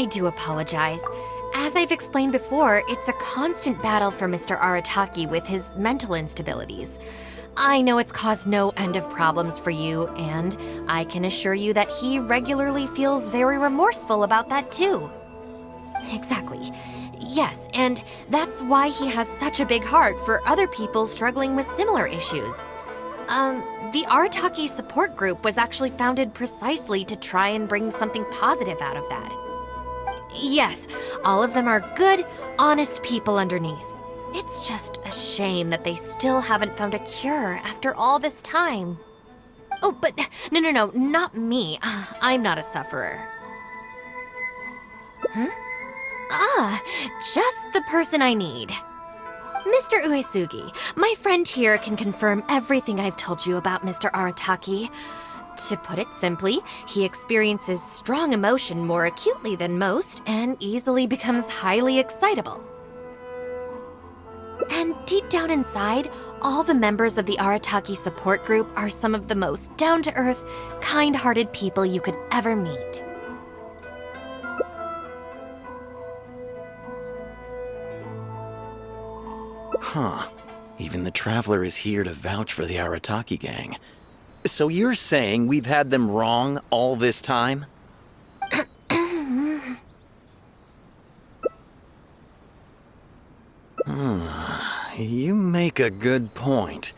I do apologize. As I've explained before, it's a constant battle for Mr. Arataki with his mental instabilities. I know it's caused no end of problems for you, and I can assure you that he regularly feels very remorseful about that too. Exactly. Yes, and that's why he has such a big heart for other people struggling with similar issues. The Arataki support group was actually founded precisely to try and bring something positive out of that. Yes, all of them are good, honest people underneath. It's just a shame that they still haven't found a cure after all this time. Oh, but no, not me. I'm not a sufferer. Huh? Ah, just the person I need. Mr. Uesugi, my friend here can confirm everything I've told you about Mr. Arataki. To put it simply, he experiences strong emotion more acutely than most and easily becomes highly excitable. And deep down inside, all the members of the Arataki support group are some of the most down-to-earth, kind-hearted people you could ever meet. Huh. Even the Traveler is here to vouch for the Arataki gang. So you're saying we've had them wrong all this time? You make a good point.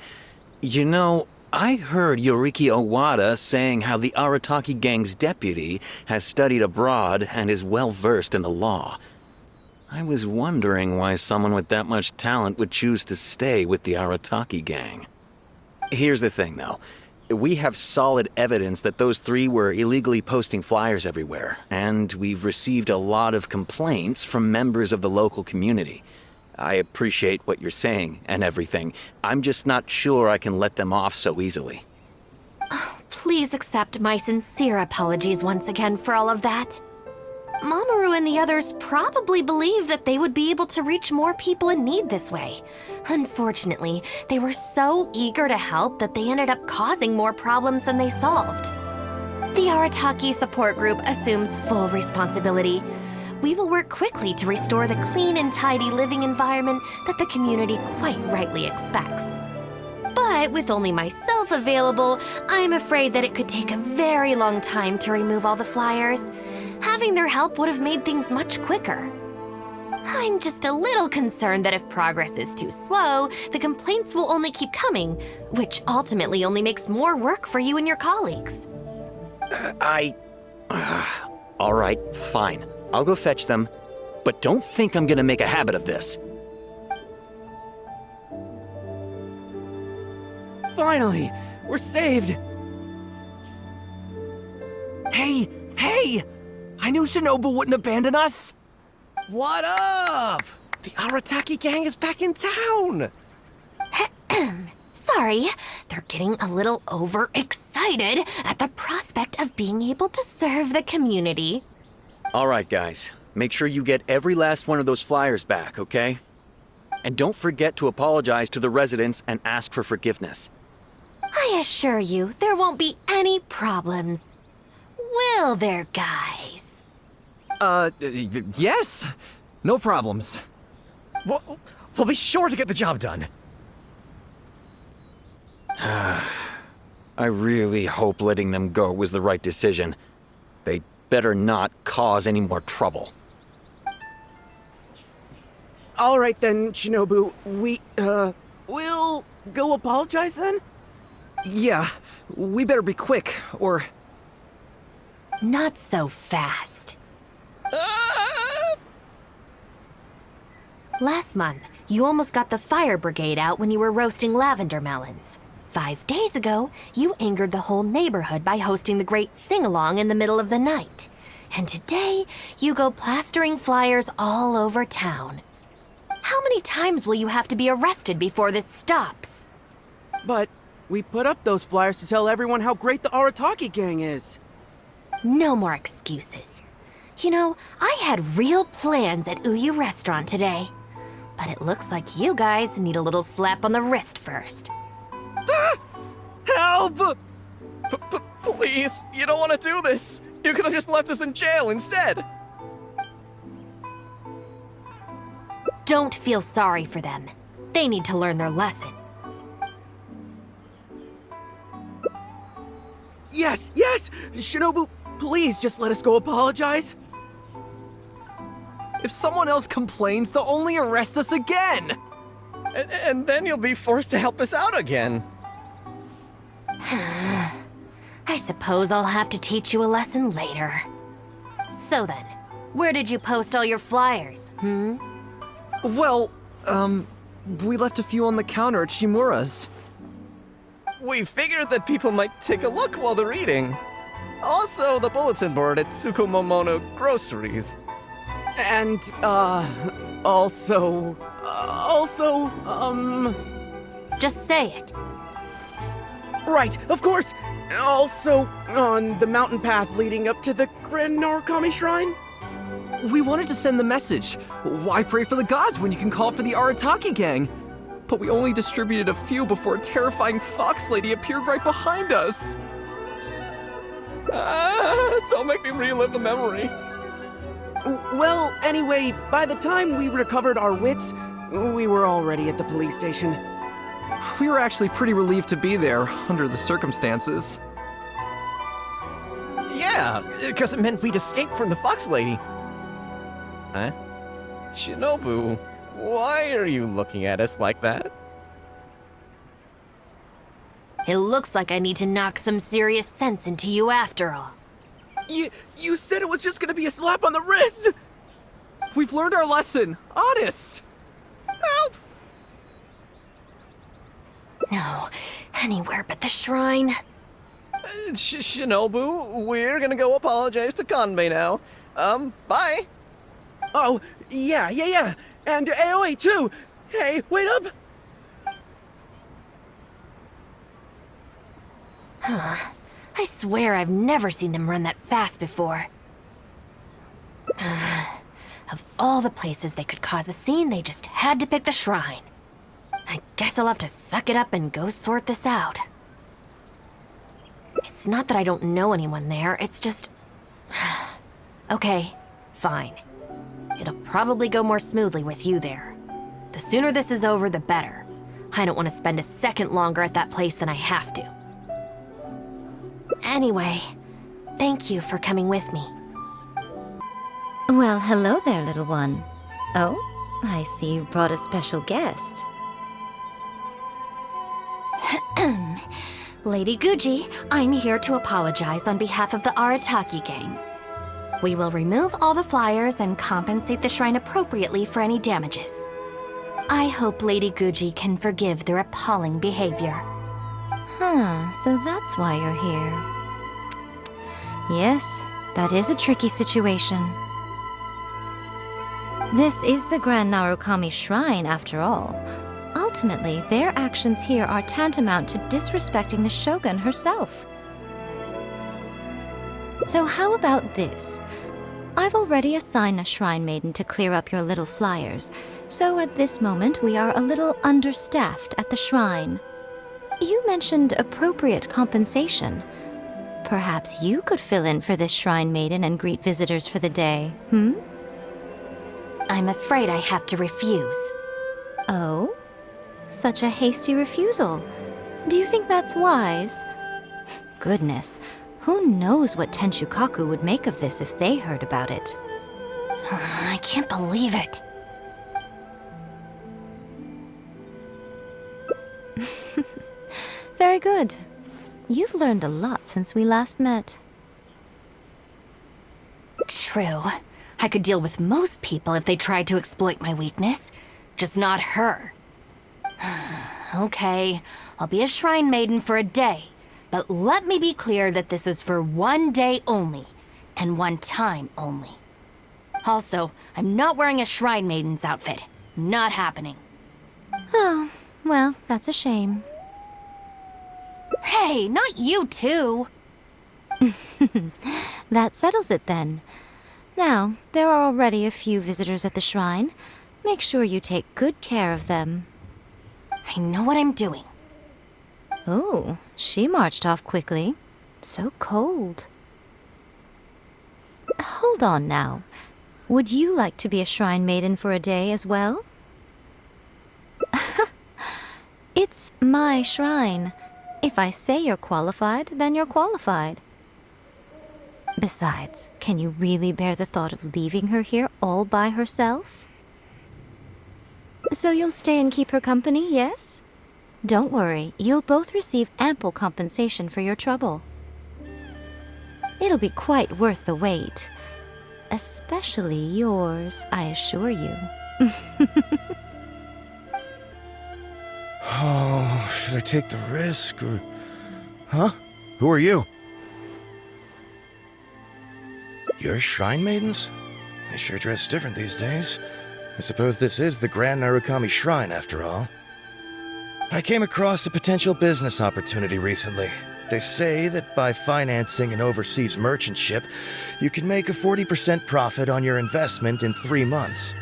You know, I heard Yoriki Owada saying how the Arataki gang's deputy has studied abroad and is well-versed in the law. I was wondering why someone with that much talent would choose to stay with the Arataki gang. Here's the thing, though. We have solid evidence that those three were illegally posting flyers everywhere, and we've received a lot of complaints from members of the local community. I appreciate what you're saying and everything. I'm just not sure I can let them off so easily. Oh, please accept my sincere apologies once again for all of that. Mamoru and the others probably believe that they would be able to reach more people in need this way. Unfortunately, they were so eager to help that they ended up causing more problems than they solved. The Arataki support group assumes full responsibility. We will work quickly to restore the clean and tidy living environment that the community quite rightly expects. But with only myself available, I'm afraid that it could take a very long time to remove all the flyers. Having their help would have made things much quicker. I'm just a little concerned that if progress is too slow, the complaints will only keep coming, which ultimately only makes more work for you and your colleagues. All right, fine. I'll go fetch them, but don't think I'm gonna make a habit of this. Finally, we're saved! Hey! I knew Shinobu wouldn't abandon us! What up? The Arataki gang is back in town! Sorry, they're getting a little overexcited at the prospect of being able to serve the community. All right, guys. Make sure you get every last one of those flyers back, okay? And don't forget to apologize to the residents and ask for forgiveness. I assure you, there won't be any problems. Will there, guys? Yes. No problems. We'll be sure to get the job done. I really hope letting them go was the right decision. They better not cause any more trouble. All right then, Shinobu. We'll go apologize then? Yeah, we better be quick, or... Not so fast. Last month, you almost got the fire brigade out when you were roasting lavender melons. 5 days ago, you angered the whole neighborhood by hosting the great sing-along in the middle of the night. And today, you go plastering flyers all over town. How many times will you have to be arrested before this stops? But we put up those flyers to tell everyone how great the Arataki gang is. No more excuses. You know, I had real plans at Uyu Restaurant today. But it looks like you guys need a little slap on the wrist first. Help! Please, you don't want to do this. You could have just left us in jail instead. Don't feel sorry for them. They need to learn their lesson. Yes, yes! Shinobu, please just let us go apologize. If someone else complains, they'll only arrest us again! And then you'll be forced to help us out again. I suppose I'll have to teach you a lesson later. So then, where did you post all your flyers, Well, we left a few on the counter at Shimura's. We figured that people might take a look while they're eating. Also, the bulletin board at Tsukumomono Groceries. And, also, Just say it. right, of course! Also, on the mountain path leading up to the Grand Narukami Shrine? We wanted to send the message. Why pray for the gods when you can call for the Arataki gang? But we only distributed a few before a terrifying fox lady appeared right behind us. Don't make me relive the memory. Well, anyway, by the time we recovered our wits, we were already at the police station. We were actually pretty relieved to be there, under the circumstances. Yeah, because it meant we'd escaped from the fox lady. Huh? Shinobu, why are you looking at us like that? It looks like I need to knock some serious sense into you after all. You said it was just gonna be a slap on the wrist! We've learned our lesson, honest! Help! No, anywhere but the shrine. Shinobu, we're gonna go apologize to Kanbei now. Bye! Oh, yeah. And Aoi too! Hey, wait up! I swear I've never seen them run that fast before. Of all the places they could cause a scene, they just had to pick the shrine. I guess I'll have to suck it up and go sort this out. It's not that I don't know anyone there, it's just... Okay, fine. It'll probably go more smoothly with you there. The sooner this is over, the better. I don't want to spend a second longer at that place than I have to. Anyway, thank you for coming with me. Well, hello there, little one. Oh, I see you brought a special guest. Lady Guji, I'm here to apologize on behalf of the Arataki gang. We will remove all the flyers and compensate the shrine appropriately for any damages. I hope Lady Guji can forgive their appalling behavior. So that's why you're here. Yes, that is a tricky situation. This is the Grand Narukami Shrine, after all. Ultimately, their actions here are tantamount to disrespecting the Shogun herself. So how about this? I've already assigned a shrine maiden to clear up your little flyers, so at this moment we are a little understaffed at the shrine. You mentioned appropriate compensation. Perhaps you could fill in for this shrine maiden and greet visitors for the day, I'm afraid I have to refuse. Oh? Such a hasty refusal. Do you think that's wise? Goodness, who knows what Tenshukaku would make of this if they heard about it? I can't believe it. Very good. You've learned a lot since we last met. True. I could deal with most people if they tried to exploit my weakness. Just not her. Okay, I'll be a shrine maiden for a day. But let me be clear that this is for one day only. And one time only. Also, I'm not wearing a shrine maiden's outfit. Not happening. Oh, well, that's a shame. Hey, not you too! That settles it then. Now, there are already a few visitors at the shrine. Make sure you take good care of them. I know what I'm doing. Oh, she marched off quickly. So cold. Hold on now. Would you like to be a shrine maiden for a day as well? My shrine. If I say you're qualified, then you're qualified. Besides, can you really bear the thought of leaving her here all by herself? So you'll stay and keep her company, yes? Don't worry, you'll both receive ample compensation for your trouble. It'll be quite worth the wait. Especially yours, I assure you. Oh, should I take the risk or... Huh? Who are you? You're shrine maidens? They sure dress different these days. I suppose this is the Grand Narukami Shrine, after all. I came across a potential business opportunity recently. They say that by financing an overseas merchant ship, you can make a 40% profit on your investment in 3 months.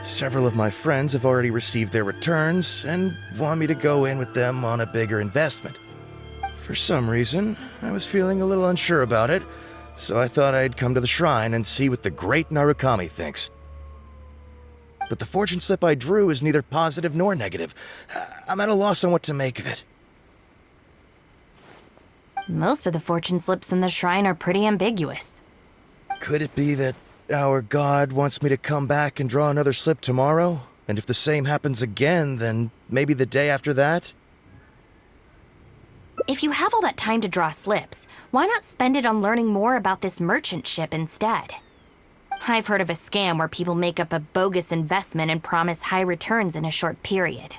Several of my friends have already received their returns and want me to go in with them on a bigger investment. For some reason, I was feeling a little unsure about it, so I thought I'd come to the shrine and see what the great Narukami thinks. But the fortune slip I drew is neither positive nor negative. I'm at a loss on what to make of it. Most of the fortune slips in the shrine are pretty ambiguous. Could it be that our god wants me to come back and draw another slip tomorrow? And if the same happens again, then maybe the day after that? If you have all that time to draw slips, why not spend it on learning more about this merchant ship instead? I've heard of a scam where people make up a bogus investment and promise high returns in a short period.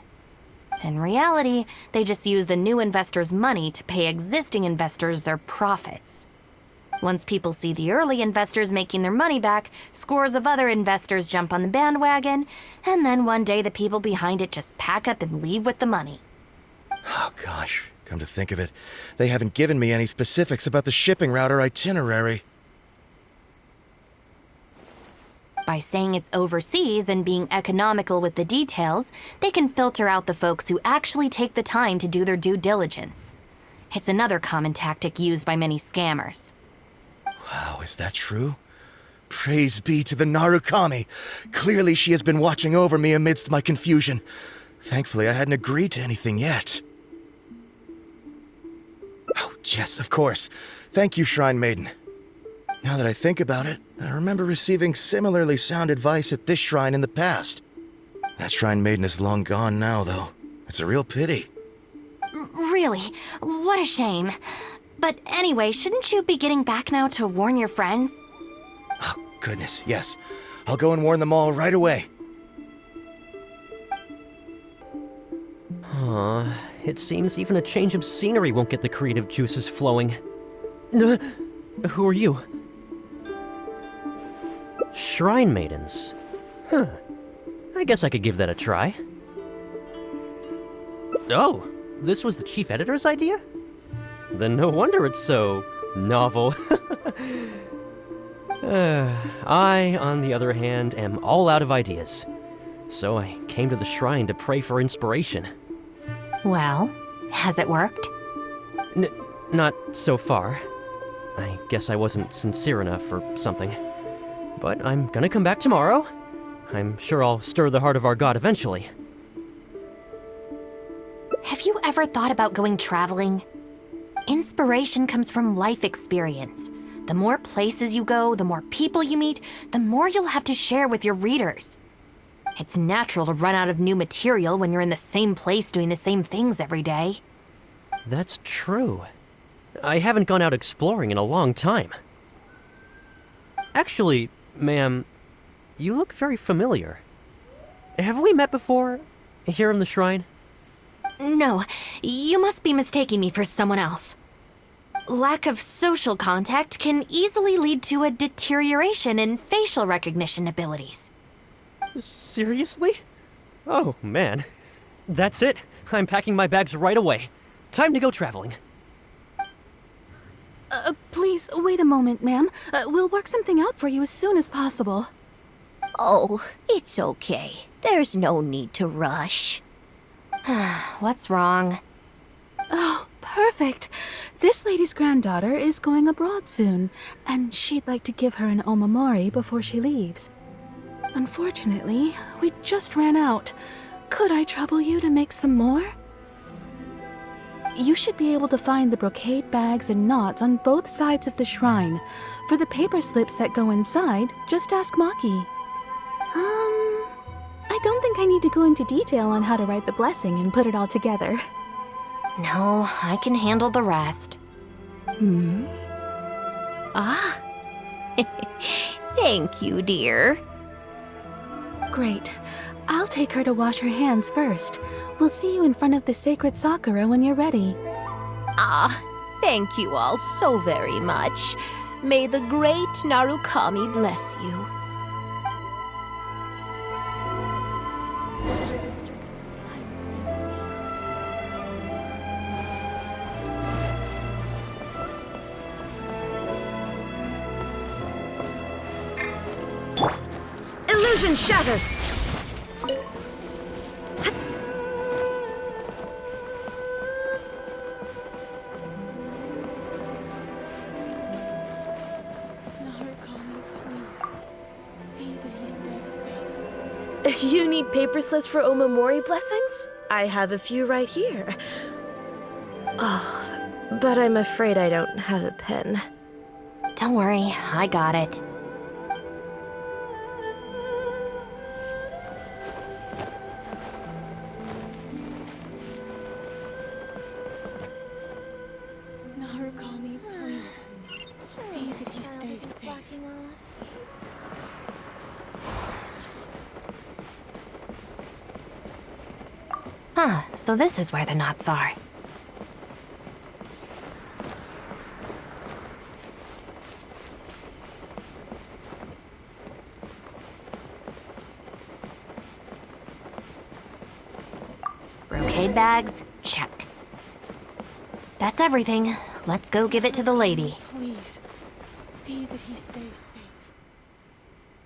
In reality, they just use the new investors' money to pay existing investors their profits. Once people see the early investors making their money back, scores of other investors jump on the bandwagon, and then one day the people behind it just pack up and leave with the money. Oh gosh, come to think of it, they haven't given me any specifics about the shipping route or itinerary. By saying it's overseas and being economical with the details, they can filter out the folks who actually take the time to do their due diligence. It's another common tactic used by many scammers. Wow, is that true? Praise be to the Narukami! Clearly she has been watching over me amidst my confusion. Thankfully, I hadn't agreed to anything yet. Oh, yes, of course. Thank you, Shrine Maiden. Now that I think about it, I remember receiving similarly sound advice at this shrine in the past. That Shrine Maiden is long gone now, though. It's a real pity. Really? What a shame. But anyway, shouldn't you be getting back now to warn your friends? Oh, goodness, yes. I'll go and warn them all right away. It seems even a change of scenery won't get the creative juices flowing. Who are you? Shrine maidens. Huh. I guess I could give that a try. Oh, this was the chief editor's idea? Then no wonder it's so novel. I, on the other hand, am all out of ideas. So I came to the shrine to pray for inspiration. Well, has it worked? Not so far. I guess I wasn't sincere enough or something. But I'm gonna come back tomorrow. I'm sure I'll stir the heart of our god eventually. Have you ever thought about going traveling? Inspiration comes from life experience. The more places you go, the more people you meet, the more you'll have to share with your readers. It's natural to run out of new material when you're in the same place doing the same things every day. That's true. I haven't gone out exploring in a long time. Actually, ma'am, you look very familiar. Have we met before, here in the shrine? No, you must be mistaking me for someone else. Lack of social contact can easily lead to a deterioration in facial recognition abilities. Seriously? Oh, man. That's it. I'm packing my bags right away. Time to go traveling. Please, wait a moment, ma'am. We'll work something out for you as soon as possible. Oh, it's okay. There's no need to rush. What's wrong? Oh, perfect. This lady's granddaughter is going abroad soon, and she'd like to give her an omamori before she leaves. Unfortunately, we just ran out. Could I trouble you to make some more? You should be able to find the brocade bags and knots on both sides of the shrine. For the paper slips that go inside, just ask Maki. I don't think I need to go into detail on how to write the blessing and put it all together. No, I can handle the rest. Ah. Thank you, dear. Great. I'll take her to wash her hands first. We'll see you in front of the sacred Sakura when you're ready. Ah, thank you all so very much. May the great Narukami bless you. Illusion shattered! You need paper slips for Omamori blessings? I have a few right here. Oh, but I'm afraid I don't have a pen. Don't worry, I got it. Narukami, please. See that he stays safe. Huh, so this is where the knots are. Brocade bags, check. That's everything. Let's go give it to the lady. Please, see that he stays safe.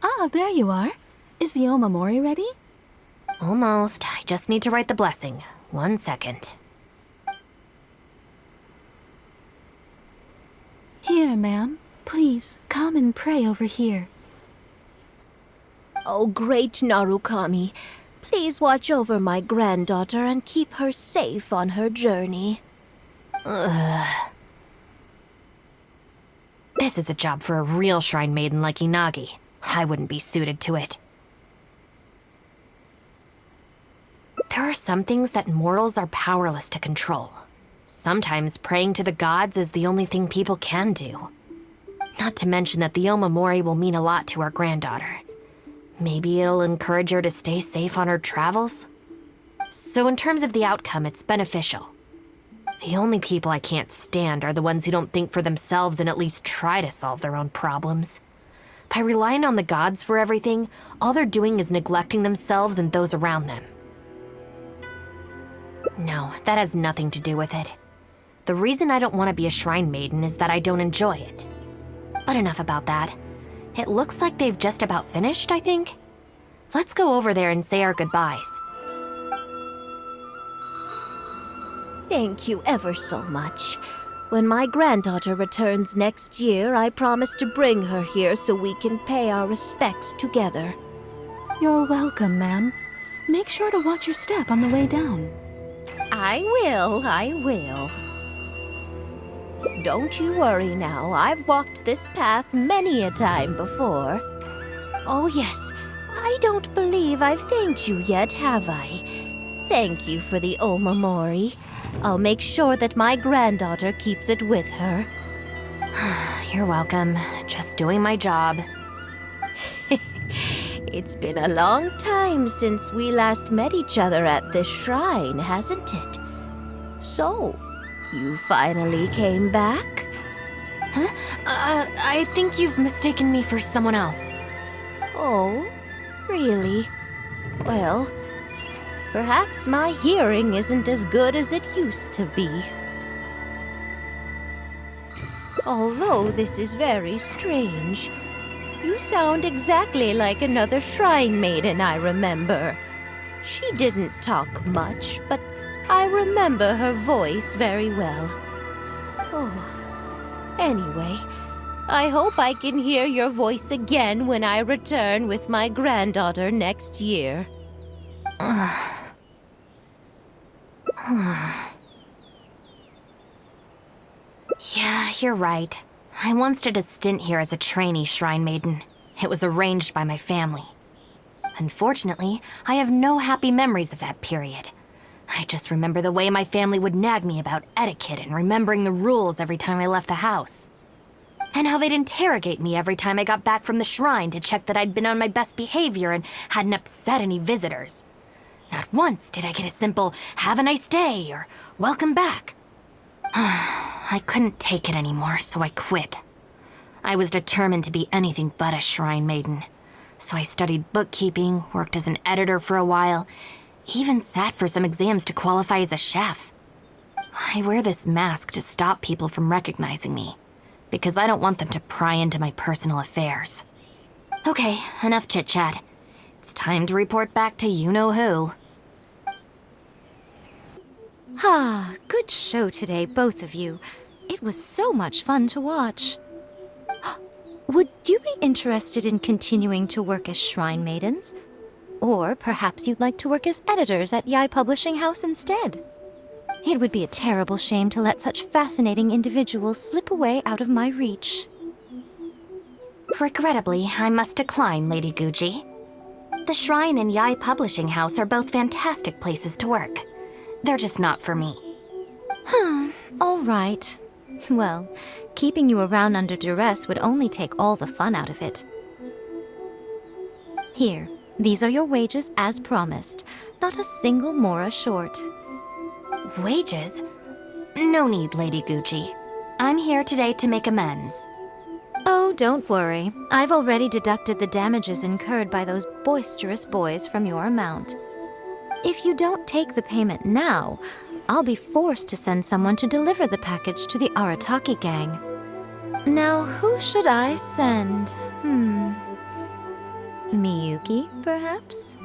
Ah, there you are. Is the Omamori ready? Almost. I just need to write the blessing. 1 second. Here, ma'am. Please, come and pray over here. Oh, great Narukami, please watch over my granddaughter and keep her safe on her journey. This is a job for a real shrine maiden like Inagi. I wouldn't be suited to it. There are some things that mortals are powerless to control. Sometimes praying to the gods is the only thing people can do. Not to mention that the Omamori will mean a lot to our granddaughter. Maybe it'll encourage her to stay safe on her travels? So in terms of the outcome, it's beneficial. The only people I can't stand are the ones who don't think for themselves and at least try to solve their own problems. By relying on the gods for everything, all they're doing is neglecting themselves and those around them. No, that has nothing to do with it. The reason I don't want to be a shrine maiden is that I don't enjoy it. But enough about that. It looks like they've just about finished, I think. Let's go over there and say our goodbyes. Thank you ever so much. When my granddaughter returns next year, I promise to bring her here so we can pay our respects together. You're welcome, ma'am. Make sure to watch your step on the way down. I will. Don't you worry now, I've walked this path many a time before. Oh yes, I don't believe I've thanked you yet, have I? Thank you for the Omamori. I'll make sure that my granddaughter keeps it with her. You're welcome. Just doing my job. It's been a long time since we last met each other at this shrine, hasn't it? So, you finally came back? Huh? I think you've mistaken me for someone else. Oh, really? Well, perhaps my hearing isn't as good as it used to be. Although this is very strange. You sound exactly like another shrine maiden I remember. She didn't talk much, but I remember her voice very well. Oh, anyway, I hope I can hear your voice again when I return with my granddaughter next year. Yeah, you're right. I once did a stint here as a trainee shrine maiden. It was arranged by my family. Unfortunately, I have no happy memories of that period. I just remember the way my family would nag me about etiquette and remembering the rules every time I left the house. And how they'd interrogate me every time I got back from the shrine to check that I'd been on my best behavior and hadn't upset any visitors. Not once did I get a simple, "Have a nice day," or "Welcome back." I couldn't take it anymore, so I quit. I was determined to be anything but a shrine maiden. So I studied bookkeeping, worked as an editor for a while, even sat for some exams to qualify as a chef. I wear this mask to stop people from recognizing me, because I don't want them to pry into my personal affairs. Okay, enough chit-chat. It's time to report back to you-know-who. Ah, good show today, both of you. It was so much fun to watch. Would you be interested in continuing to work as shrine maidens? Or perhaps you'd like to work as editors at Yai Publishing House instead? It would be a terrible shame to let such fascinating individuals slip away out of my reach. Regrettably, I must decline, Lady Guji. The Shrine and Yai Publishing House are both fantastic places to work. They're just not for me. All right. Well, keeping you around under duress would only take all the fun out of it. Here, these are your wages as promised. Not a single mora short. Wages? No need, Lady Guji. I'm here today to make amends. Oh, don't worry. I've already deducted the damages incurred by those boisterous boys from your amount. If you don't take the payment now, I'll be forced to send someone to deliver the package to the Arataki gang. Now, who should I send? Miyuki, perhaps?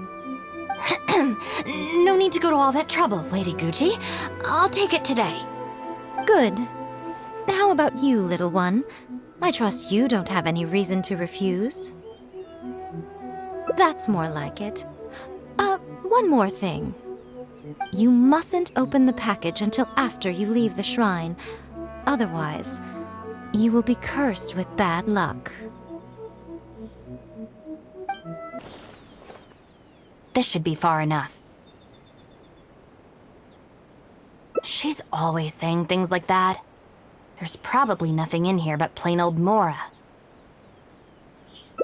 No need to go to all that trouble, Lady Guji. I'll take it today. Good. How about you, little one? I trust you don't have any reason to refuse. That's more like it. One more thing. You mustn't open the package until after you leave the shrine. Otherwise, you will be cursed with bad luck. This should be far enough. She's always saying things like that. There's probably nothing in here but plain old mora.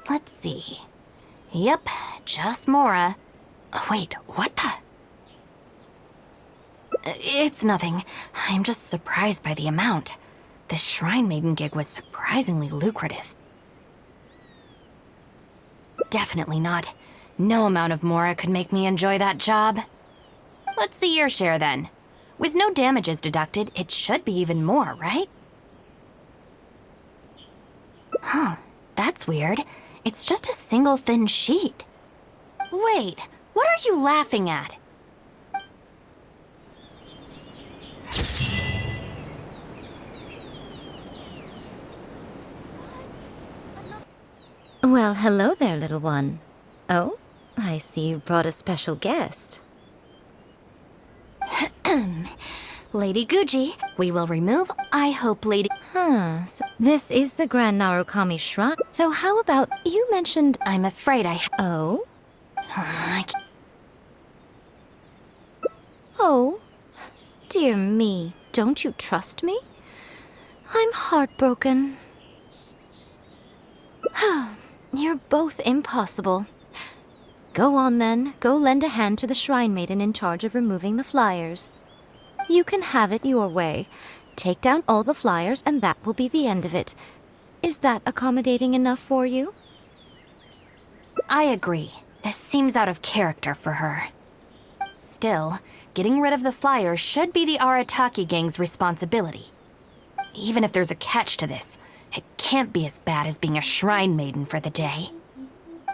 Let's see. Yep, just mora. Wait, what the? It's nothing. I'm just surprised by the amount. This shrine maiden gig was surprisingly lucrative. Definitely not. No amount of mora could make me enjoy that job. Let's see your share then. With no damages deducted, it should be even more, right? Huh, that's weird. It's just a single thin sheet. Wait, what are you laughing at? Well, hello there, little one. Oh, I see you brought a special guest. Lady Guji, we will remove, I hope, Lady... So this is the Grand Narukami Shrine. So how about, you mentioned... I'm afraid I... Oh? Oh? Dear me, don't you trust me? I'm heartbroken. You're both impossible. Go on then, go lend a hand to the shrine maiden in charge of removing the flyers. You can have it your way. Take down all the flyers and that will be the end of it. Is that accommodating enough for you? I agree. This seems out of character for her. Still, getting rid of the flyers should be the Arataki gang's responsibility. Even if there's a catch to this, it can't be as bad as being a shrine maiden for the day.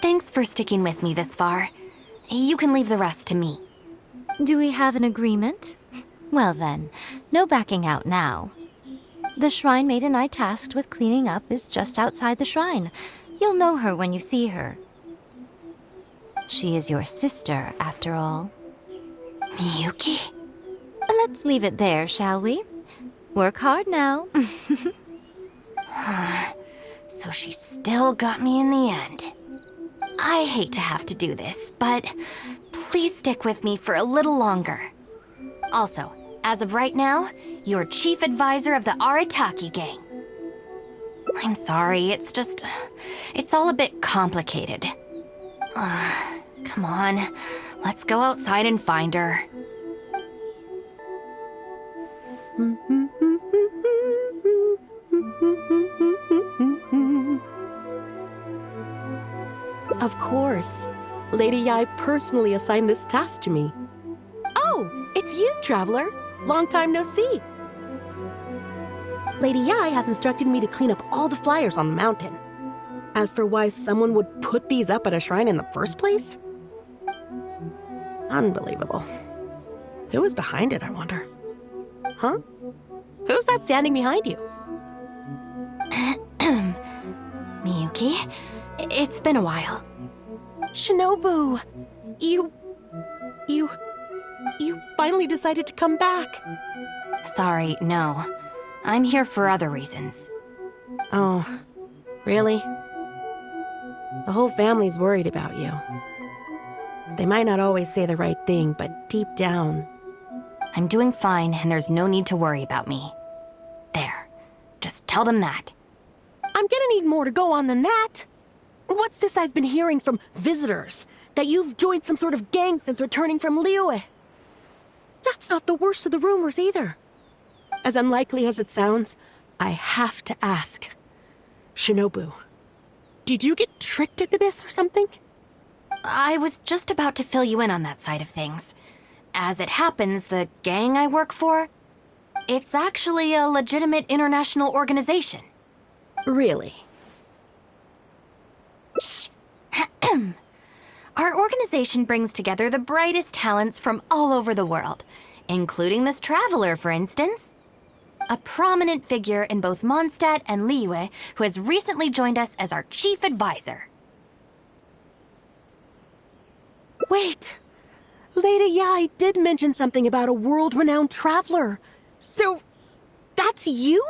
Thanks for sticking with me this far. You can leave the rest to me. Do we have an agreement? Well then, no backing out now. The shrine maiden I tasked with cleaning up is just outside the shrine. You'll know her when you see her. She is your sister, after all. Miyuki? Let's leave it there, shall we? Work hard now. So she still got me in the end. I hate to have to do this, but please stick with me for a little longer. Also, as of right now, you're chief advisor of the Arataki gang. I'm sorry, it's all a bit complicated. Come on, let's go outside and find her. Of course. Lady Yai personally assigned this task to me. Oh, it's you, Traveler. Long time no see. Lady Yai has instructed me to clean up all the flyers on the mountain. As for why someone would put these up at a shrine in the first place? Unbelievable. Who was behind it, I wonder? Huh? Who's that standing behind you? Miyuki, it's been a while. Shinobu! You finally decided to come back. Sorry, no. I'm here for other reasons. Oh, really? The whole family's worried about you. They might not always say the right thing, but deep down... I'm doing fine, and there's no need to worry about me. There. Just tell them that. I'm gonna need more to go on than that. What's this I've been hearing from visitors? That you've joined some sort of gang since returning from Liyue? That's not the worst of the rumors either. As unlikely as it sounds, I have to ask. Shinobu, did you get tricked into this or something? I was just about to fill you in on that side of things. As it happens, the gang I work for, it's actually a legitimate international organization. Really? Shh. Our organization brings together the brightest talents from all over the world, including this traveler, for instance. A prominent figure in both Mondstadt and Liyue who has recently joined us as our chief advisor. Wait! Lady Yai did mention something about a world-renowned traveler. So, that's you?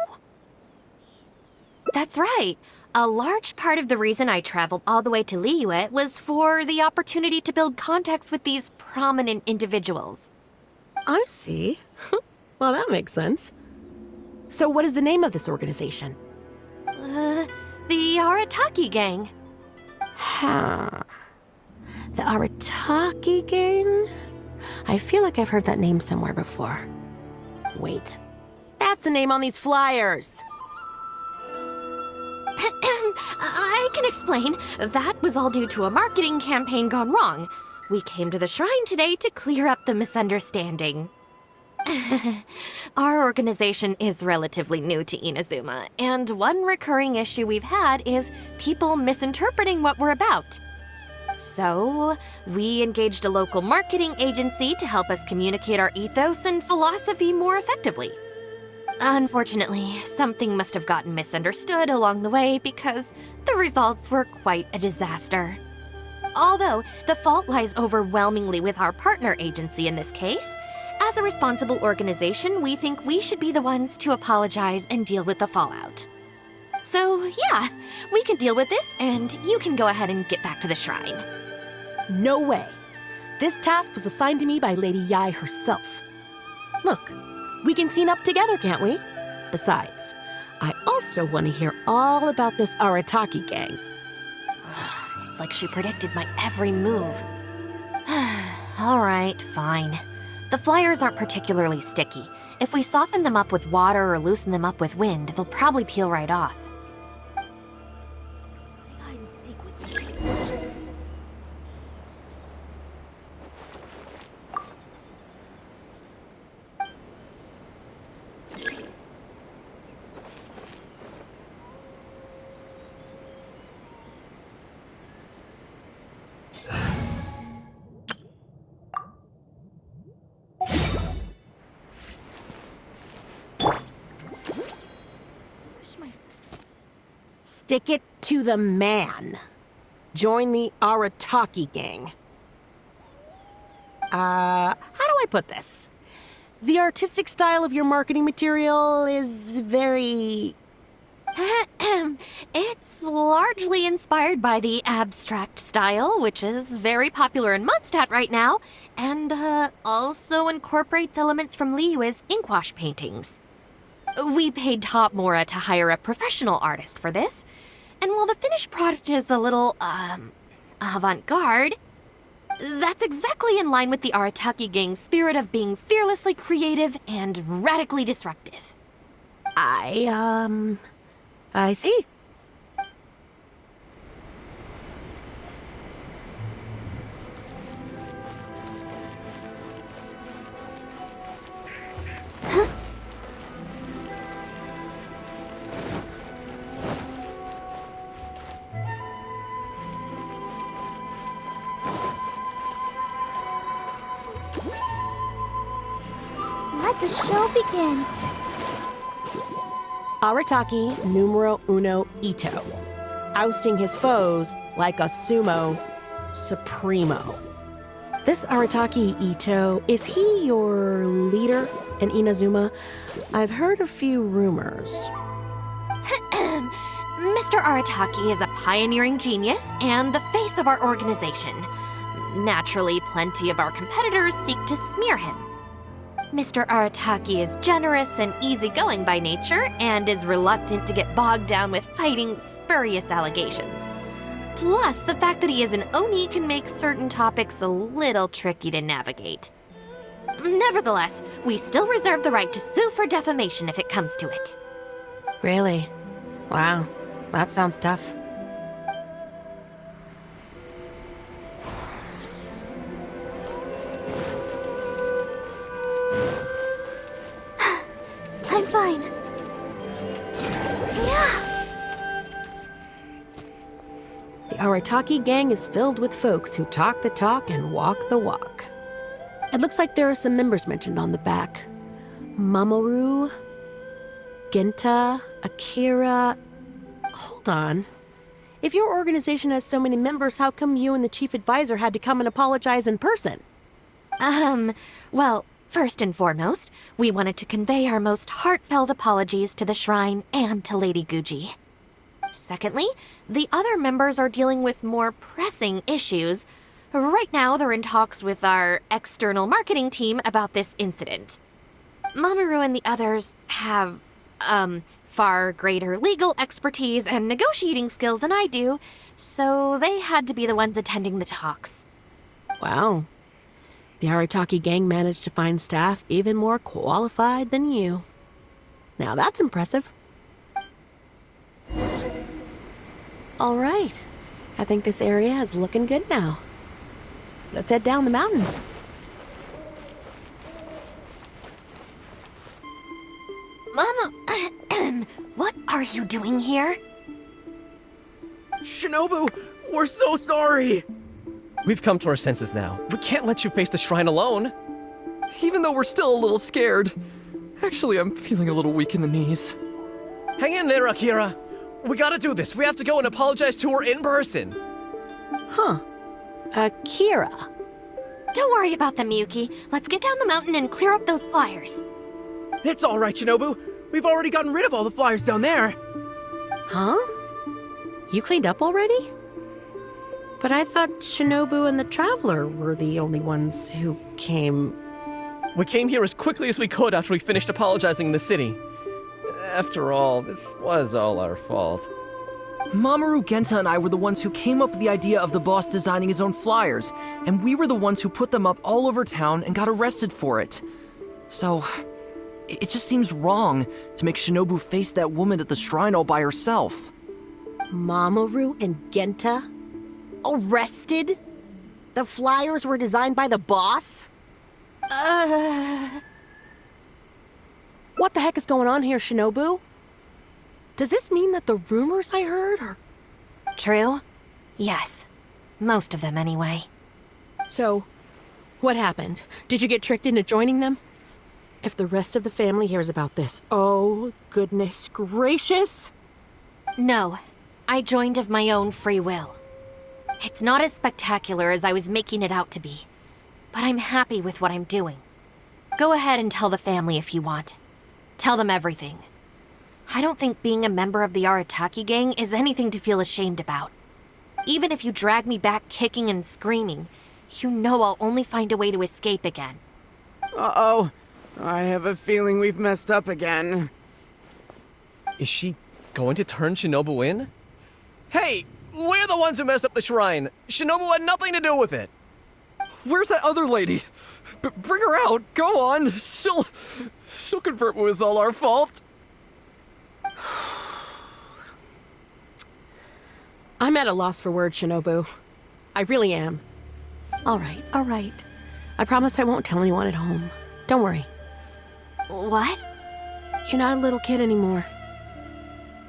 That's right. A large part of the reason I traveled all the way to Liyue was for the opportunity to build contacts with these prominent individuals. I see. Well, that makes sense. So what is the name of this organization? The Arataki gang. Huh. The Arataki gang? I feel like I've heard that name somewhere before. Wait. That's the name on these flyers! I can explain. That was all due to a marketing campaign gone wrong. We came to the shrine today to clear up the misunderstanding. Our organization is relatively new to Inazuma, and one recurring issue we've had is people misinterpreting what we're about. So, we engaged a local marketing agency to help us communicate our ethos and philosophy more effectively. Unfortunately, something must have gotten misunderstood along the way because the results were quite a disaster. Although, the fault lies overwhelmingly with our partner agency in this case, as a responsible organization, we think we should be the ones to apologize and deal with the fallout. So, yeah, we can deal with this, and you can go ahead and get back to the shrine. No way. This task was assigned to me by Lady Yai herself. Look, we can clean up together, can't we? Besides, I also want to hear all about this Arataki gang. It's like she predicted my every move. All right, fine. The flyers aren't particularly sticky. If we soften them up with water or loosen them up with wind, they'll probably peel right off. Hide and seek with me. Stick it to the man. Join the Arataki gang. How do I put this? The artistic style of your marketing material is very... It's largely inspired by the abstract style, which is very popular in Mondstadt right now, and also incorporates elements from Liyue's inkwash paintings. We paid Top Mora to hire a professional artist for this, and while the finished product is a little, avant-garde, that's exactly in line with the Arataki Geng's spirit of being fearlessly creative and radically disruptive. I see. Let the show begin. Arataki numero uno Ito. Ousting his foes like a sumo supremo. This Arataki Ito, is he your leader in Inazuma? I've heard a few rumors. Mr. Arataki is a pioneering genius and the face of our organization. Naturally, plenty of our competitors seek to smear him. Mr. Arataki is generous and easygoing by nature and is reluctant to get bogged down with fighting spurious allegations. Plus, the fact that he is an Oni can make certain topics a little tricky to navigate. Nevertheless, we still reserve the right to sue for defamation if it comes to it. Really? Wow, that sounds tough. I'm fine. The Arataki gang is filled with folks who talk the talk and walk the walk. It looks like there are some members mentioned on the back. Mamoru, Genta, Akira... Hold on. If your organization has so many members, how come you and the chief advisor had to come and apologize in person? Well, first and foremost, we wanted to convey our most heartfelt apologies to the Shrine and to Lady Guji. Secondly, the other members are dealing with more pressing issues. Right now, they're in talks with our external marketing team about this incident. Mamoru and the others have, far greater legal expertise and negotiating skills than I do, so they had to be the ones attending the talks. Wow. The Arataki gang managed to find staff even more qualified than you. Now that's impressive. All right. I think this area is looking good now. Let's head down the mountain. Mama, what are you doing here? Shinobu, we're so sorry! We've come to our senses now. We can't let you face the shrine alone. Even though we're still a little scared. Actually, I'm feeling a little weak in the knees. Hang in there, Akira. We gotta do this. We have to go and apologize to her in person. Huh. Akira. Don't worry about them, Yuki. Let's get down the mountain and clear up those flyers. It's all right, Shinobu. We've already gotten rid of all the flyers down there. Huh? You cleaned up already? But I thought Shinobu and the Traveler were the only ones who came... We came here as quickly as we could after we finished apologizing in the city. After all, this was all our fault. Mamoru, Genta, and I were the ones who came up with the idea of the boss designing his own flyers, and we were the ones who put them up all over town and got arrested for it. So, it just seems wrong to make Shinobu face that woman at the shrine all by herself. Mamoru and Genta? Arrested? The flyers were designed by the boss? What the heck is going on here, Shinobu? Does this mean that the rumors I heard are... True? Yes. Most of them, anyway. So, what happened? Did you get tricked into joining them? If the rest of the family hears about this, oh, goodness gracious! No. I joined of my own free will. It's not as spectacular as I was making it out to be, but I'm happy with what I'm doing. Go ahead and tell the family if you want. Tell them everything. I don't think being a member of the Arataki gang is anything to feel ashamed about. Even if you drag me back kicking and screaming, you know I'll only find a way to escape again. Uh-oh. I have a feeling we've messed up again. Is she going to turn Shinobu in? Hey, we're the ones who messed up the shrine. Shinobu had nothing to do with it. Where's that other lady? Bring her out. Go on. She'll confirm it was all our fault. I'm at a loss for words, Shinobu. I really am. All right. I promise I won't tell anyone at home. Don't worry. What? You're not a little kid anymore.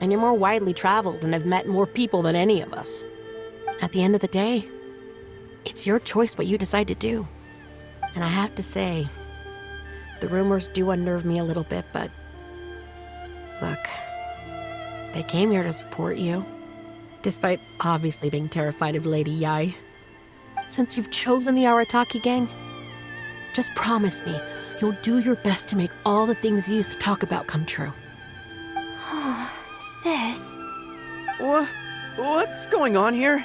And you're more widely traveled and have met more people than any of us. At the end of the day, it's your choice what you decide to do. And I have to say, the rumors do unnerve me a little bit, but... Look, they came here to support you. Despite obviously being terrified of Lady Yai. Since you've chosen the Arataki gang, just promise me you'll do your best to make all the things you used to talk about come true. Sis. What's going on here?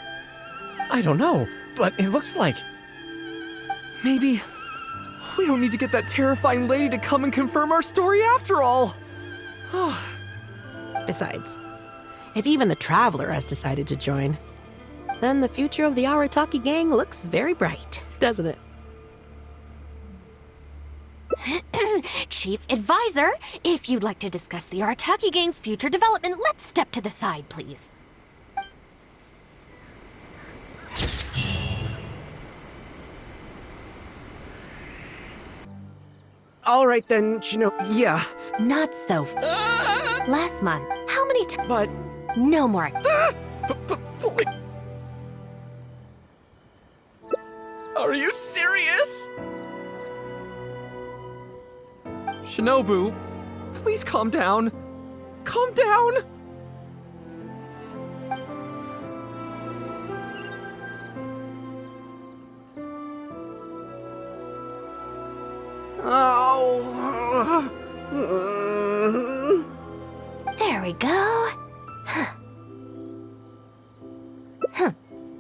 I don't know, but it looks like... Maybe we don't need to get that terrifying lady to come and confirm our story after all. Besides, if even the Traveler has decided to join, then the future of the Arataki gang looks very bright, doesn't it? Chief Advisor, if you'd like to discuss the Arataki gang's future development, let's step to the side, please. All right then, yeah. Not so. Last month, how many times? But... No more. Please. Are you serious? Shinobu, please calm down. Calm down! There we go.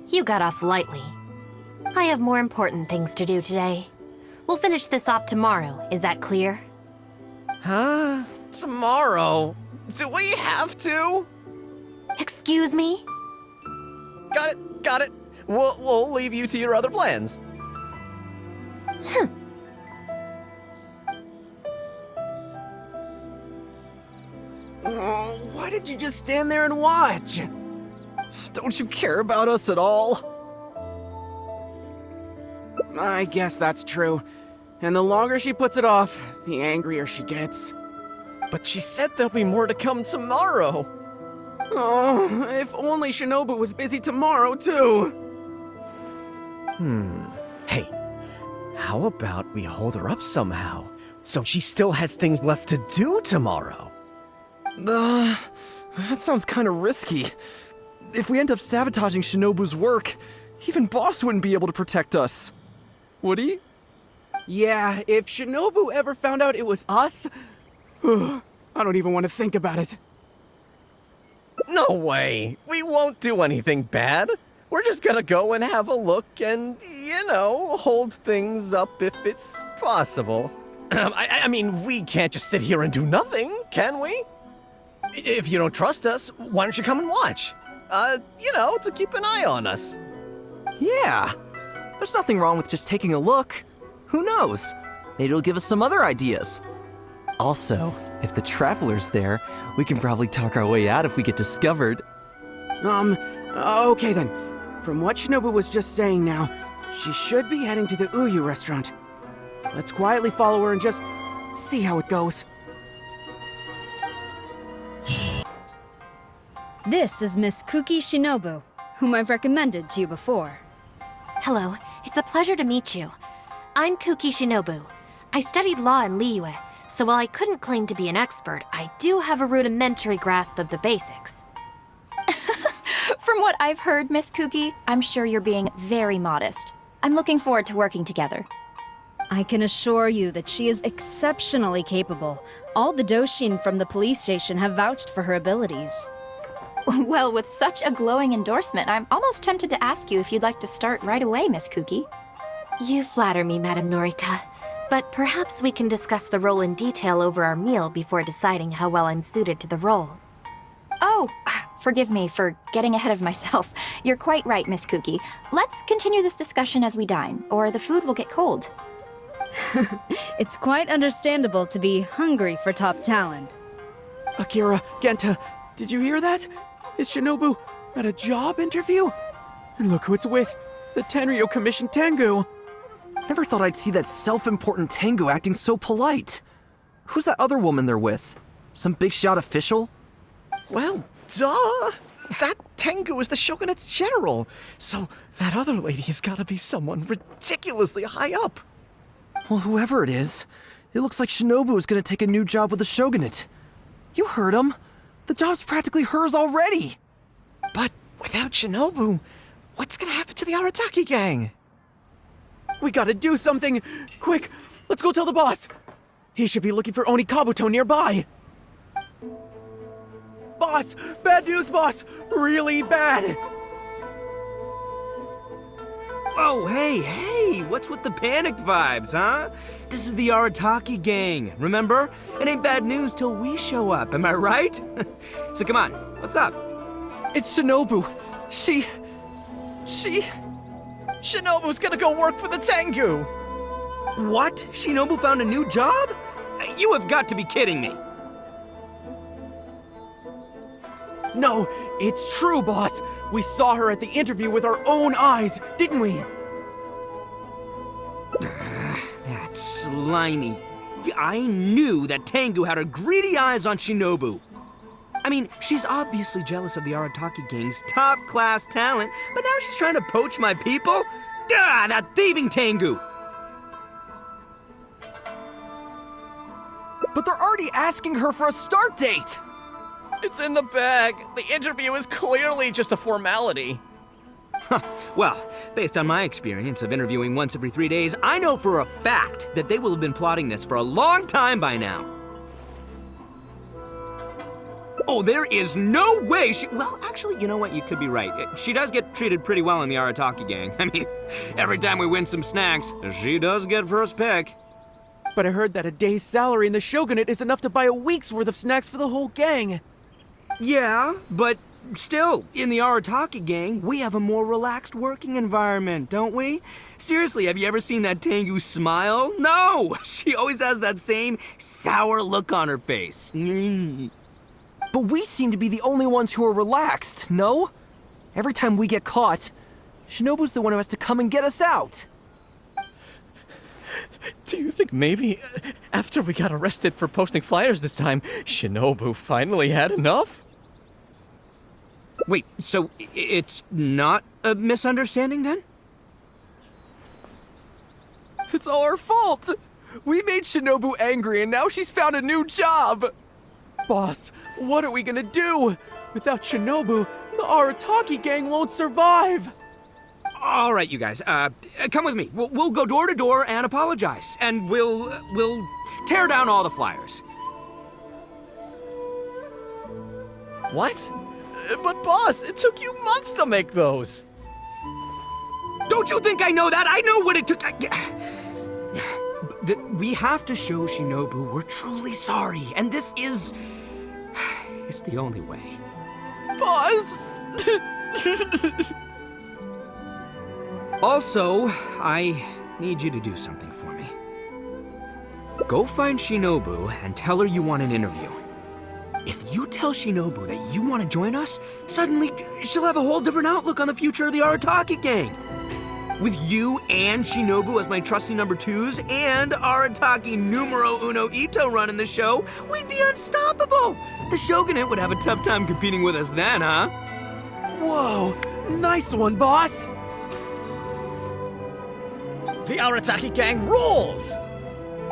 You got off lightly. I have more important things to do today. We'll finish this off tomorrow, is that clear? Huh? Tomorrow? Do we have to? Excuse me? Got it. We'll leave you to your other plans. Why did you just stand there and watch? Don't you care about us at all? I guess that's true. And the longer she puts it off, the angrier she gets. But she said there'll be more to come tomorrow. Oh, if only Shinobu was busy tomorrow, too. Hey, how about we hold her up somehow, so she still has things left to do tomorrow? That sounds kind of risky. If we end up sabotaging Shinobu's work, even Boss wouldn't be able to protect us. Would he? Yeah, if Shinobu ever found out it was us, I don't even want to think about it. No way! We won't do anything bad. We're just gonna go and have a look and, hold things up if it's possible. I mean, we can't just sit here and do nothing, can we? If you don't trust us, why don't you come and watch? To keep an eye on us. Yeah. There's nothing wrong with just taking a look. Who knows? Maybe it'll give us some other ideas. Also, if the Traveler's there, we can probably talk our way out if we get discovered. Okay then. From what Shinobu was just saying now, she should be heading to the Uyu restaurant. Let's quietly follow her and just see how it goes. This is Miss Kuki Shinobu, whom I've recommended to you before. Hello, it's a pleasure to meet you. I'm Kuki Shinobu. I studied law in Liyue, so while I couldn't claim to be an expert, I do have a rudimentary grasp of the basics. From what I've heard, Miss Kuki, I'm sure you're being very modest. I'm looking forward to working together. I can assure you that she is exceptionally capable. All the Doshin from the police station have vouched for her abilities. Well, with such a glowing endorsement, I'm almost tempted to ask you if you'd like to start right away, Miss Kuki. You flatter me, Madame Norika. But perhaps we can discuss the role in detail over our meal before deciding how well I'm suited to the role. Oh, forgive me for getting ahead of myself. You're quite right, Miss Kuki. Let's continue this discussion as we dine, or the food will get cold. It's quite understandable to be hungry for top talent. Akira, Genta, did you hear that? Is Shinobu at a job interview? And look who it's with, the Tenryo Commission Tengu. Never thought I'd see that self-important Tengu acting so polite. Who's that other woman they're with? Some big shot official? Well, duh! That Tengu is the Shogunate's general, so that other lady has gotta be someone ridiculously high up. Well, whoever it is, it looks like Shinobu is gonna take a new job with the Shogunate. You heard him. The job's practically hers already. But without Shinobu, what's gonna happen to the Arataki gang? We gotta do something! Quick, let's go tell the boss! He should be looking for Oni Kabuto nearby! Boss! Bad news, boss! Really bad! Oh, hey! What's with the panic vibes, huh? This is the Arataki gang, remember? It ain't bad news till we show up, am I right? So come on, what's up? It's Shinobu. Shinobu's gonna go work for the Tengu! What? Shinobu found a new job? You have got to be kidding me! No, it's true, boss! We saw her at the interview with our own eyes, didn't we? That slimy. I knew that Tengu had her greedy eyes on Shinobu. I mean, she's obviously jealous of the Arataki gang's top-class talent, but now she's trying to poach my people? Ah, that thieving Tengu! But they're already asking her for a start date! It's in the bag. The interview is clearly just a formality. Well, based on my experience of interviewing once every 3 days, I know for a fact that they will have been plotting this for a long time by now. Oh, there is no way she... Well, actually, you know what? You could be right. She does get treated pretty well in the Arataki gang. I mean, every time we win some snacks, she does get first pick. But I heard that a day's salary in the Shogunate is enough to buy a week's worth of snacks for the whole gang. Yeah, but still, in the Arataki gang, we have a more relaxed working environment, don't we? Seriously, have you ever seen that Tengu smile? No! She always has that same sour look on her face. But we seem to be the only ones who are relaxed, no? Every time we get caught, Shinobu's the one who has to come and get us out. Do you think maybe, after we got arrested for posting flyers this time, Shinobu finally had enough? Wait, so it's not a misunderstanding then? It's all our fault! We made Shinobu angry and now she's found a new job! Boss, what are we gonna do? Without Shinobu, the Arataki gang won't survive! All right, you guys, come with me. We'll go door to door and apologize, and we'll tear down all the flyers. What? But boss, it took you months to make those. Don't you think I know that? I know what it took. We have to show Shinobu we're truly sorry, and this is... it's the only way. Boss! Also, I need you to do something for me. Go find Shinobu and tell her you want an interview. If you tell Shinobu that you want to join us, suddenly she'll have a whole different outlook on the future of the Arataki gang. With you and Shinobu as my trusty number twos and Arataki numero uno Ito running the show, we'd be unstoppable. The Shogunate would have a tough time competing with us then, huh? Whoa, nice one, boss! The Arataki gang rules!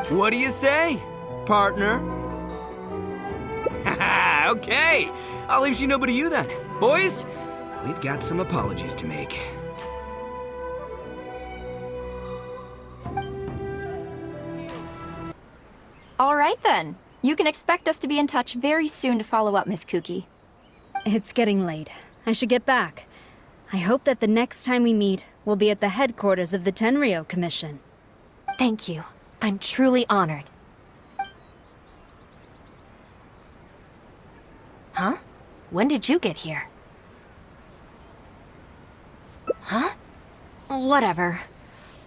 What do you say, partner? Okay, I'll leave Shinobu to you then. Boys, we've got some apologies to make. right then. You can expect us to be in touch very soon to follow up, Miss Kuki. It's getting late. I should get back. I hope that the next time we meet, we'll be at the headquarters of the Tenryou Commission. Thank you. I'm truly honored. Huh? When did you get here? Huh? Whatever.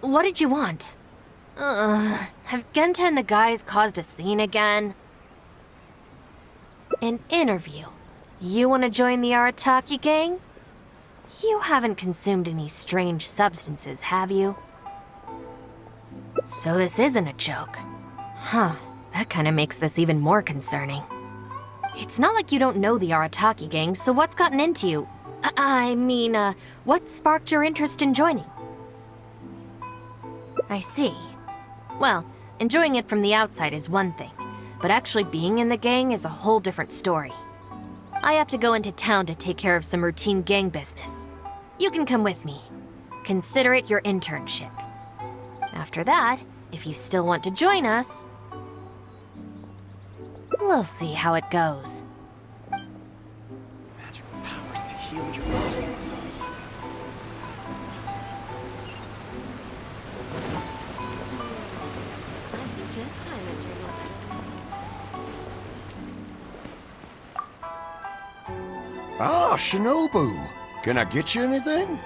What did you want? Have Genta and the guys caused a scene again? An interview. You want to join the Arataki gang? You haven't consumed any strange substances, have you? So this isn't a joke. Huh, that kind of makes this even more concerning. It's not like you don't know the Arataki gang, so what's gotten into you? What sparked your interest in joining? I see. Well, enjoying it from the outside is one thing, but actually being in the gang is a whole different story. I have to go into town to take care of some routine gang business. You can come with me. Consider it your internship. After that, if you still want to join us, we'll see how it goes. Magical powers to heal your body and soul. I think this time it turned out Ah, Shinobu. Can I get you anything?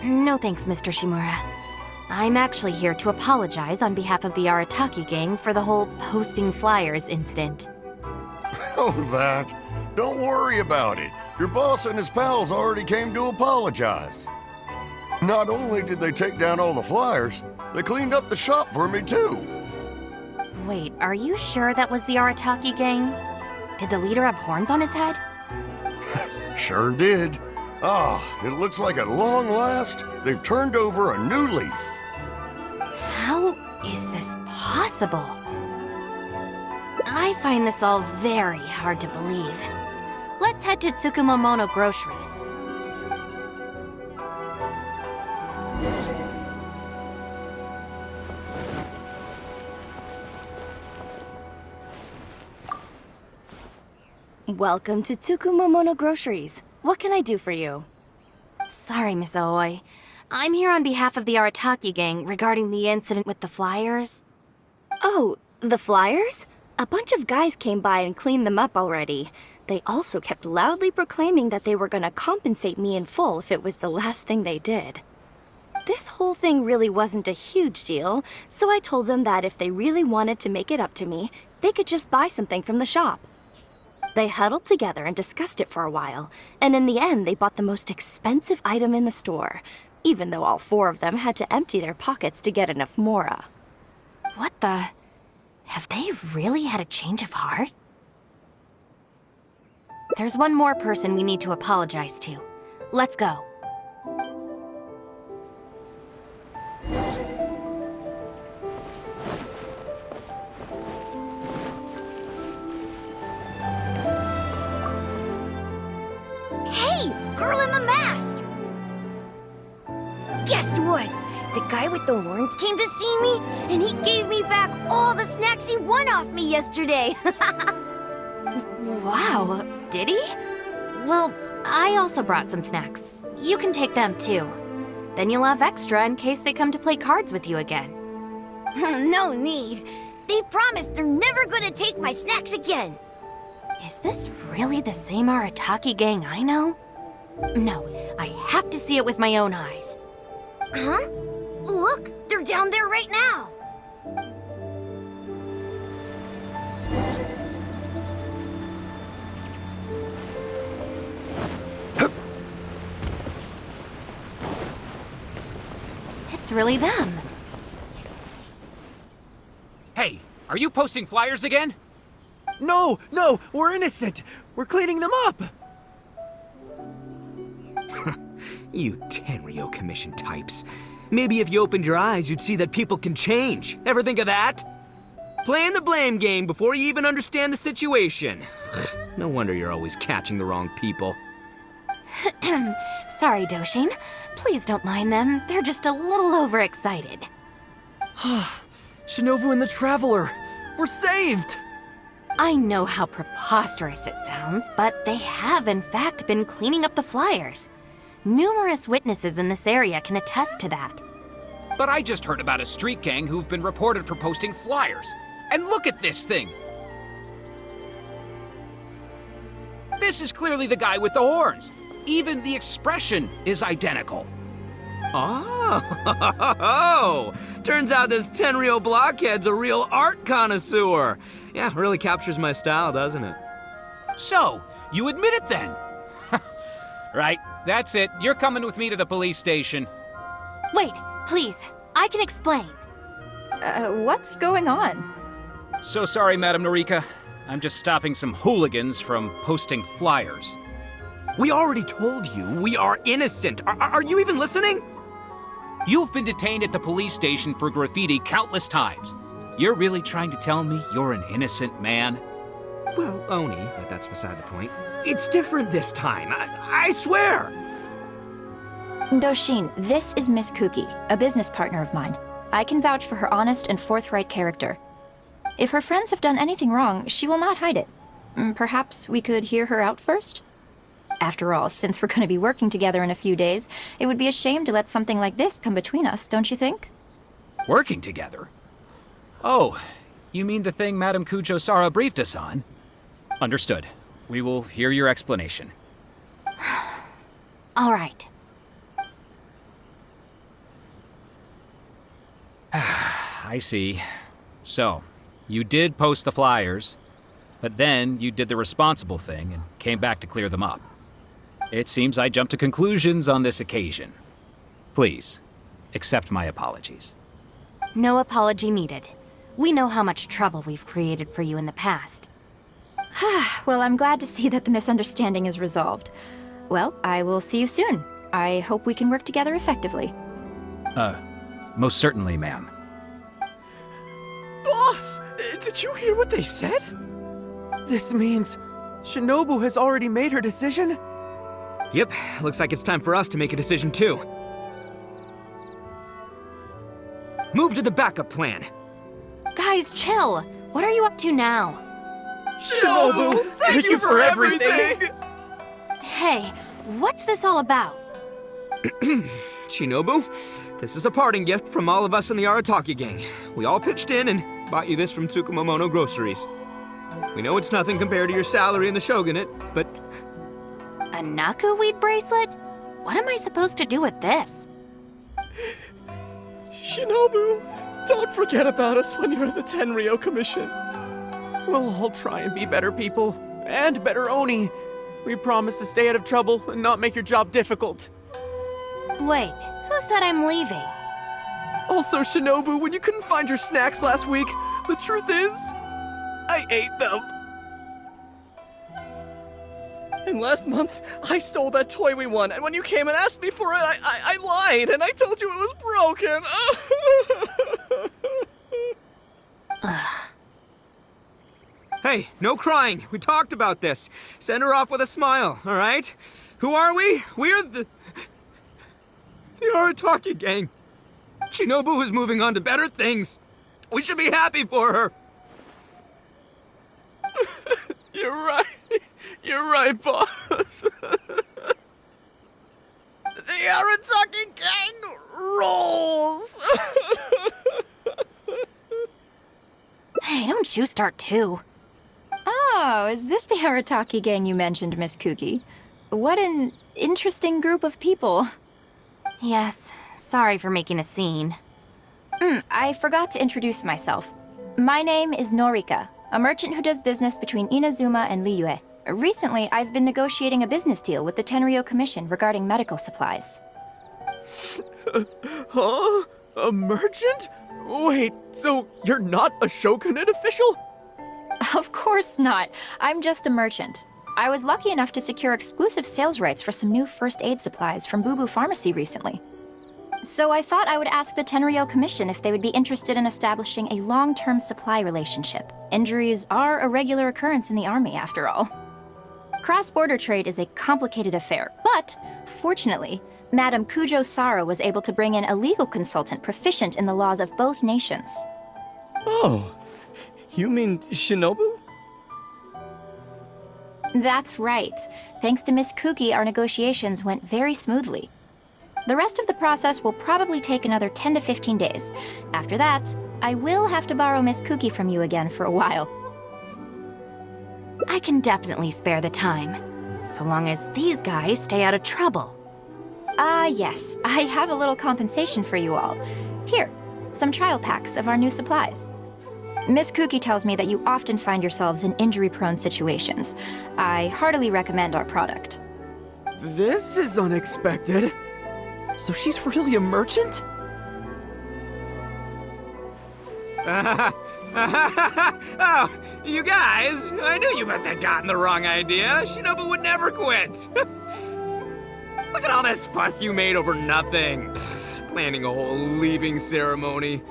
No thanks, Mr. Shimura. I'm actually here to apologize on behalf of the Arataki gang for the whole posting flyers incident. Oh, that. Don't worry about it. Your boss and his pals already came to apologize. Not only did they take down all the flyers, they cleaned up the shop for me, too. Wait, are you sure that was the Arataki gang? Did the leader have horns on his head? Sure did. Ah, it looks like at long last, they've turned over a new leaf. How is this possible? I find this all very hard to believe. Let's head to Tsukumomono Groceries. Welcome to Tsukumomono Groceries. What can I do for you? Sorry, Miss Aoi. I'm here on behalf of the Arataki gang regarding the incident with the flyers. Oh, the flyers? A bunch of guys came by and cleaned them up already. They also kept loudly proclaiming that they were gonna compensate me in full if it was the last thing they did. This whole thing really wasn't a huge deal, so I told them that if they really wanted to make it up to me, they could just buy something from the shop. They huddled together and discussed it for a while, and in the end they bought the most expensive item in the store, even though all four of them had to empty their pockets to get enough mora. What the? Have they really had a change of heart? There's one more person we need to apologize to. Let's go. Hey, girl in the mask! Guess what? The guy with the horns came to see me, and he gave me back all the snacks he won off me yesterday. Wow, did he? Well, I also brought some snacks. You can take them too. Then you'll have extra in case they come to play cards with you again. No need. They promised they're never gonna take my snacks again. Is this really the same Arataki gang I know? No, I have to see it with my own eyes. Huh? Look, they're down there right now. It's really them. Hey, are you posting flyers again? No, we're innocent. We're cleaning them up. You Tenryou Commission types. Maybe if you opened your eyes, you'd see that people can change. Ever think of that? Playing the blame game before you even understand the situation. No wonder you're always catching the wrong people. Sorry, Doshin. Please don't mind them. They're just a little overexcited. Shinobu and the Traveler. We're saved! I know how preposterous it sounds, but they have in fact been cleaning up the flyers. Numerous witnesses in this area can attest to that. But I just heard about a street gang who've been reported for posting flyers. And look at this thing! This is clearly the guy with the horns. Even the expression is identical. Oh, turns out this Tenryo blockhead's a real art connoisseur. Yeah, really captures my style, doesn't it? So, you admit it then? Right, that's it. You're coming with me to the police station. Wait, please. I can explain. What's going on? So sorry, Madam Norika. I'm just stopping some hooligans from posting flyers. We already told you we are innocent. Are you even listening? You've been detained at the police station for graffiti countless times. You're really trying to tell me you're an innocent man? Well, Oni, but that's beside the point. It's different this time, I swear! Doshin, this is Miss Kuki, a business partner of mine. I can vouch for her honest and forthright character. If her friends have done anything wrong, she will not hide it. Perhaps we could hear her out first? After all, since we're going to be working together in a few days, it would be a shame to let something like this come between us, don't you think? Working together? Oh, you mean the thing Madame Kujo-Sara briefed us on? Understood. We will hear your explanation. All right. I see. So, you did post the flyers, but then you did the responsible thing and came back to clear them up. It seems I jumped to conclusions on this occasion. Please, accept my apologies. No apology needed. We know how much trouble we've created for you in the past. Well, I'm glad to see that the misunderstanding is resolved. Well, I will see you soon. I hope we can work together effectively. Most certainly, ma'am. Boss! Did you hear what they said? This means Shinobu has already made her decision? Yep, looks like it's time for us to make a decision too. Move to the backup plan. Guys, chill. What are you up to now? Shinobu, thank you for everything! Hey, what's this all about? Shinobu, this is a parting gift from all of us in the Arataki gang. We all pitched in and bought you this from Tsukumomono Groceries. We know it's nothing compared to your salary in the shogunate, but... A Naku weed bracelet? What am I supposed to do with this? Shinobu, don't forget about us when you're at the Tenryo Commission. We'll all try and be better people, and better Oni. We promise to stay out of trouble and not make your job difficult. Wait, who said I'm leaving? Also, Shinobu, when you couldn't find your snacks last week, the truth is, I ate them. And last month, I stole that toy we won, and when you came and asked me for it, I lied, and I told you it was broken. Hey, no crying. We talked about this. Send her off with a smile, all right? Who are we? We're the Arataki gang. Shinobu is moving on to better things. We should be happy for her. You're right. You're right, boss. The Arataki gang rolls. Hey, don't you start too. Oh, is this the Arataki gang you mentioned, Miss Kuki? What an interesting group of people. Yes, sorry for making a scene. I forgot to introduce myself. My name is Norika, a merchant who does business between Inazuma and Liyue. Recently, I've been negotiating a business deal with the Tenryo Commission regarding medical supplies. Huh? A merchant? Wait, so you're not a shogunate official? Of course not. I'm just a merchant. I was lucky enough to secure exclusive sales rights for some new first aid supplies from Boo Boo Pharmacy recently. So I thought I would ask the Tenryo Commission if they would be interested in establishing a long-term supply relationship. Injuries are a regular occurrence in the army, after all. Cross-border trade is a complicated affair, but fortunately, Madame Kujo-Sara was able to bring in a legal consultant proficient in the laws of both nations. Oh, You mean Shinobu? That's right. Thanks to Miss Kuki, our negotiations went very smoothly. The rest of the process will probably take another 10 to 15 days. After that, I will have to borrow Miss Kuki from you again for a while. I can definitely spare the time, so long as these guys stay out of trouble. Yes, I have a little compensation for you all. Here, some trial packs of our new supplies. Miss Kuki tells me that you often find yourselves in injury-prone situations. I heartily recommend our product. This is unexpected. So she's really a merchant? Oh, you guys, I knew you must have gotten the wrong idea. Shinobu would never quit. Look at all this fuss you made over nothing. Planning a whole leaving ceremony.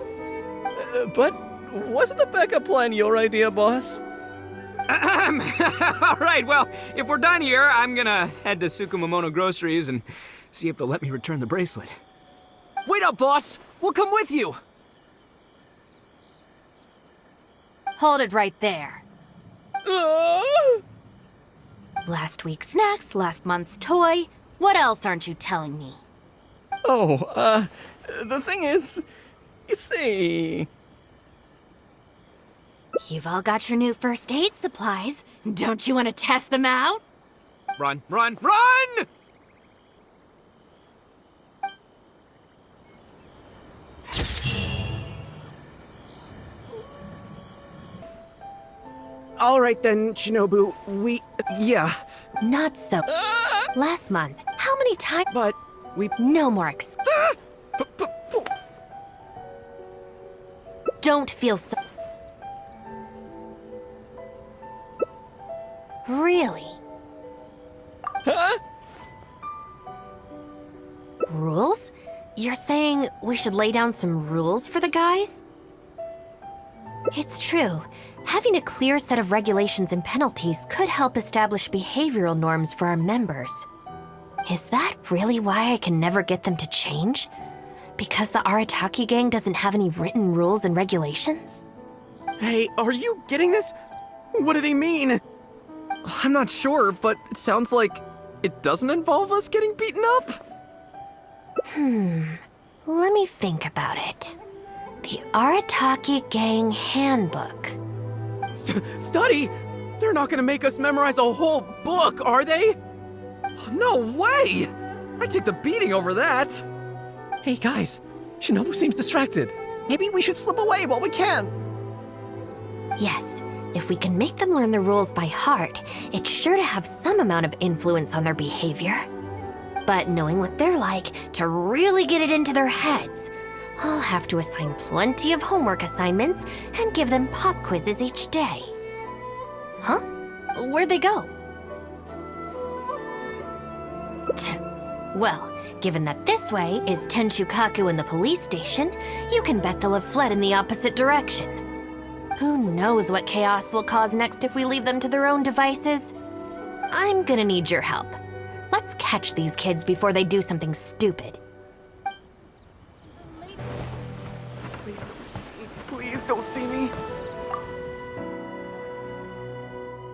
But wasn't the backup plan your idea, boss? All right, well, if we're done here, I'm gonna head to Tsukumomono Groceries and see if they'll let me return the bracelet. Wait up, boss! We'll come with you! Hold it right there. Last week's snacks, last month's toy. What else aren't you telling me? Oh, the thing is, you see... You've all got your new first aid supplies. Don't you want to test them out? Run, run, run! All right then, Shinobu, yeah. Not so. Last month, how many times? But we... No more Don't feel so... Really? Huh? Rules? You're saying we should lay down some rules for the guys? It's true. Having a clear set of regulations and penalties could help establish behavioral norms for our members. Is that really why I can never get them to change? Because the Arataki gang doesn't have any written rules and regulations? Hey, are you getting this? What do they mean? I'm not sure, but it sounds like it doesn't involve us getting beaten up. Let me think about it. The Arataki Gang Handbook. Study? They're not gonna make us memorize a whole book, are they? No way! I'd take the beating over that. Hey guys, Shinobu seems distracted. Maybe we should slip away while we can. Yes, if we can make them learn the rules by heart, it's sure to have some amount of influence on their behavior. But knowing what they're like, to really get it into their heads, I'll have to assign plenty of homework assignments and give them pop quizzes each day. Huh? Where'd they go? Well, given that this way is Tenshukaku and the police station, you can bet they'll have fled in the opposite direction. Who knows what chaos they'll cause next if we leave them to their own devices? I'm gonna need your help. Let's catch these kids before they do something stupid. Please don't see me.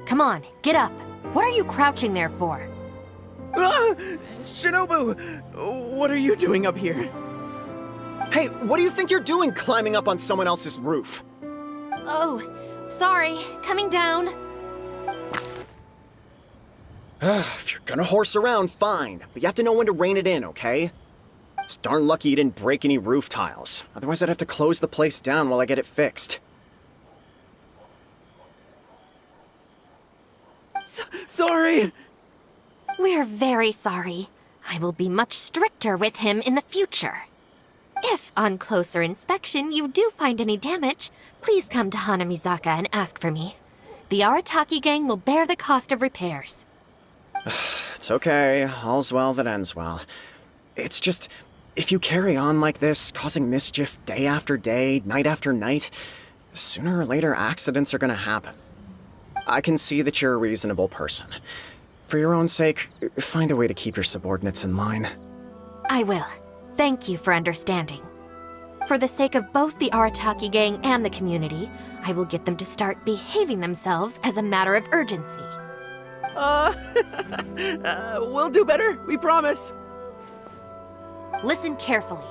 Come on, get up. What are you crouching there for? Ah! Shinobu! What are you doing up here? Hey, what do you think you're doing climbing up on someone else's roof? Oh, sorry. Coming down. If you're gonna horse around, fine. But you have to know when to rein it in, okay? It's darn lucky you didn't break any roof tiles. Otherwise I'd have to close the place down while I get it fixed. Sorry! We're very sorry. I will be much stricter with him in the future. If, on closer inspection, you do find any damage, please come to Hanamizaka and ask for me. The Arataki gang will bear the cost of repairs. It's okay. All's well that ends well. It's just, if you carry on like this, causing mischief day after day, night after night, sooner or later accidents are gonna happen. I can see that you're a reasonable person. For your own sake, find a way to keep your subordinates in line. I will. Thank you for understanding. For the sake of both the Arataki gang and the community, I will get them to start behaving themselves as a matter of urgency. We'll do better, we promise. Listen carefully.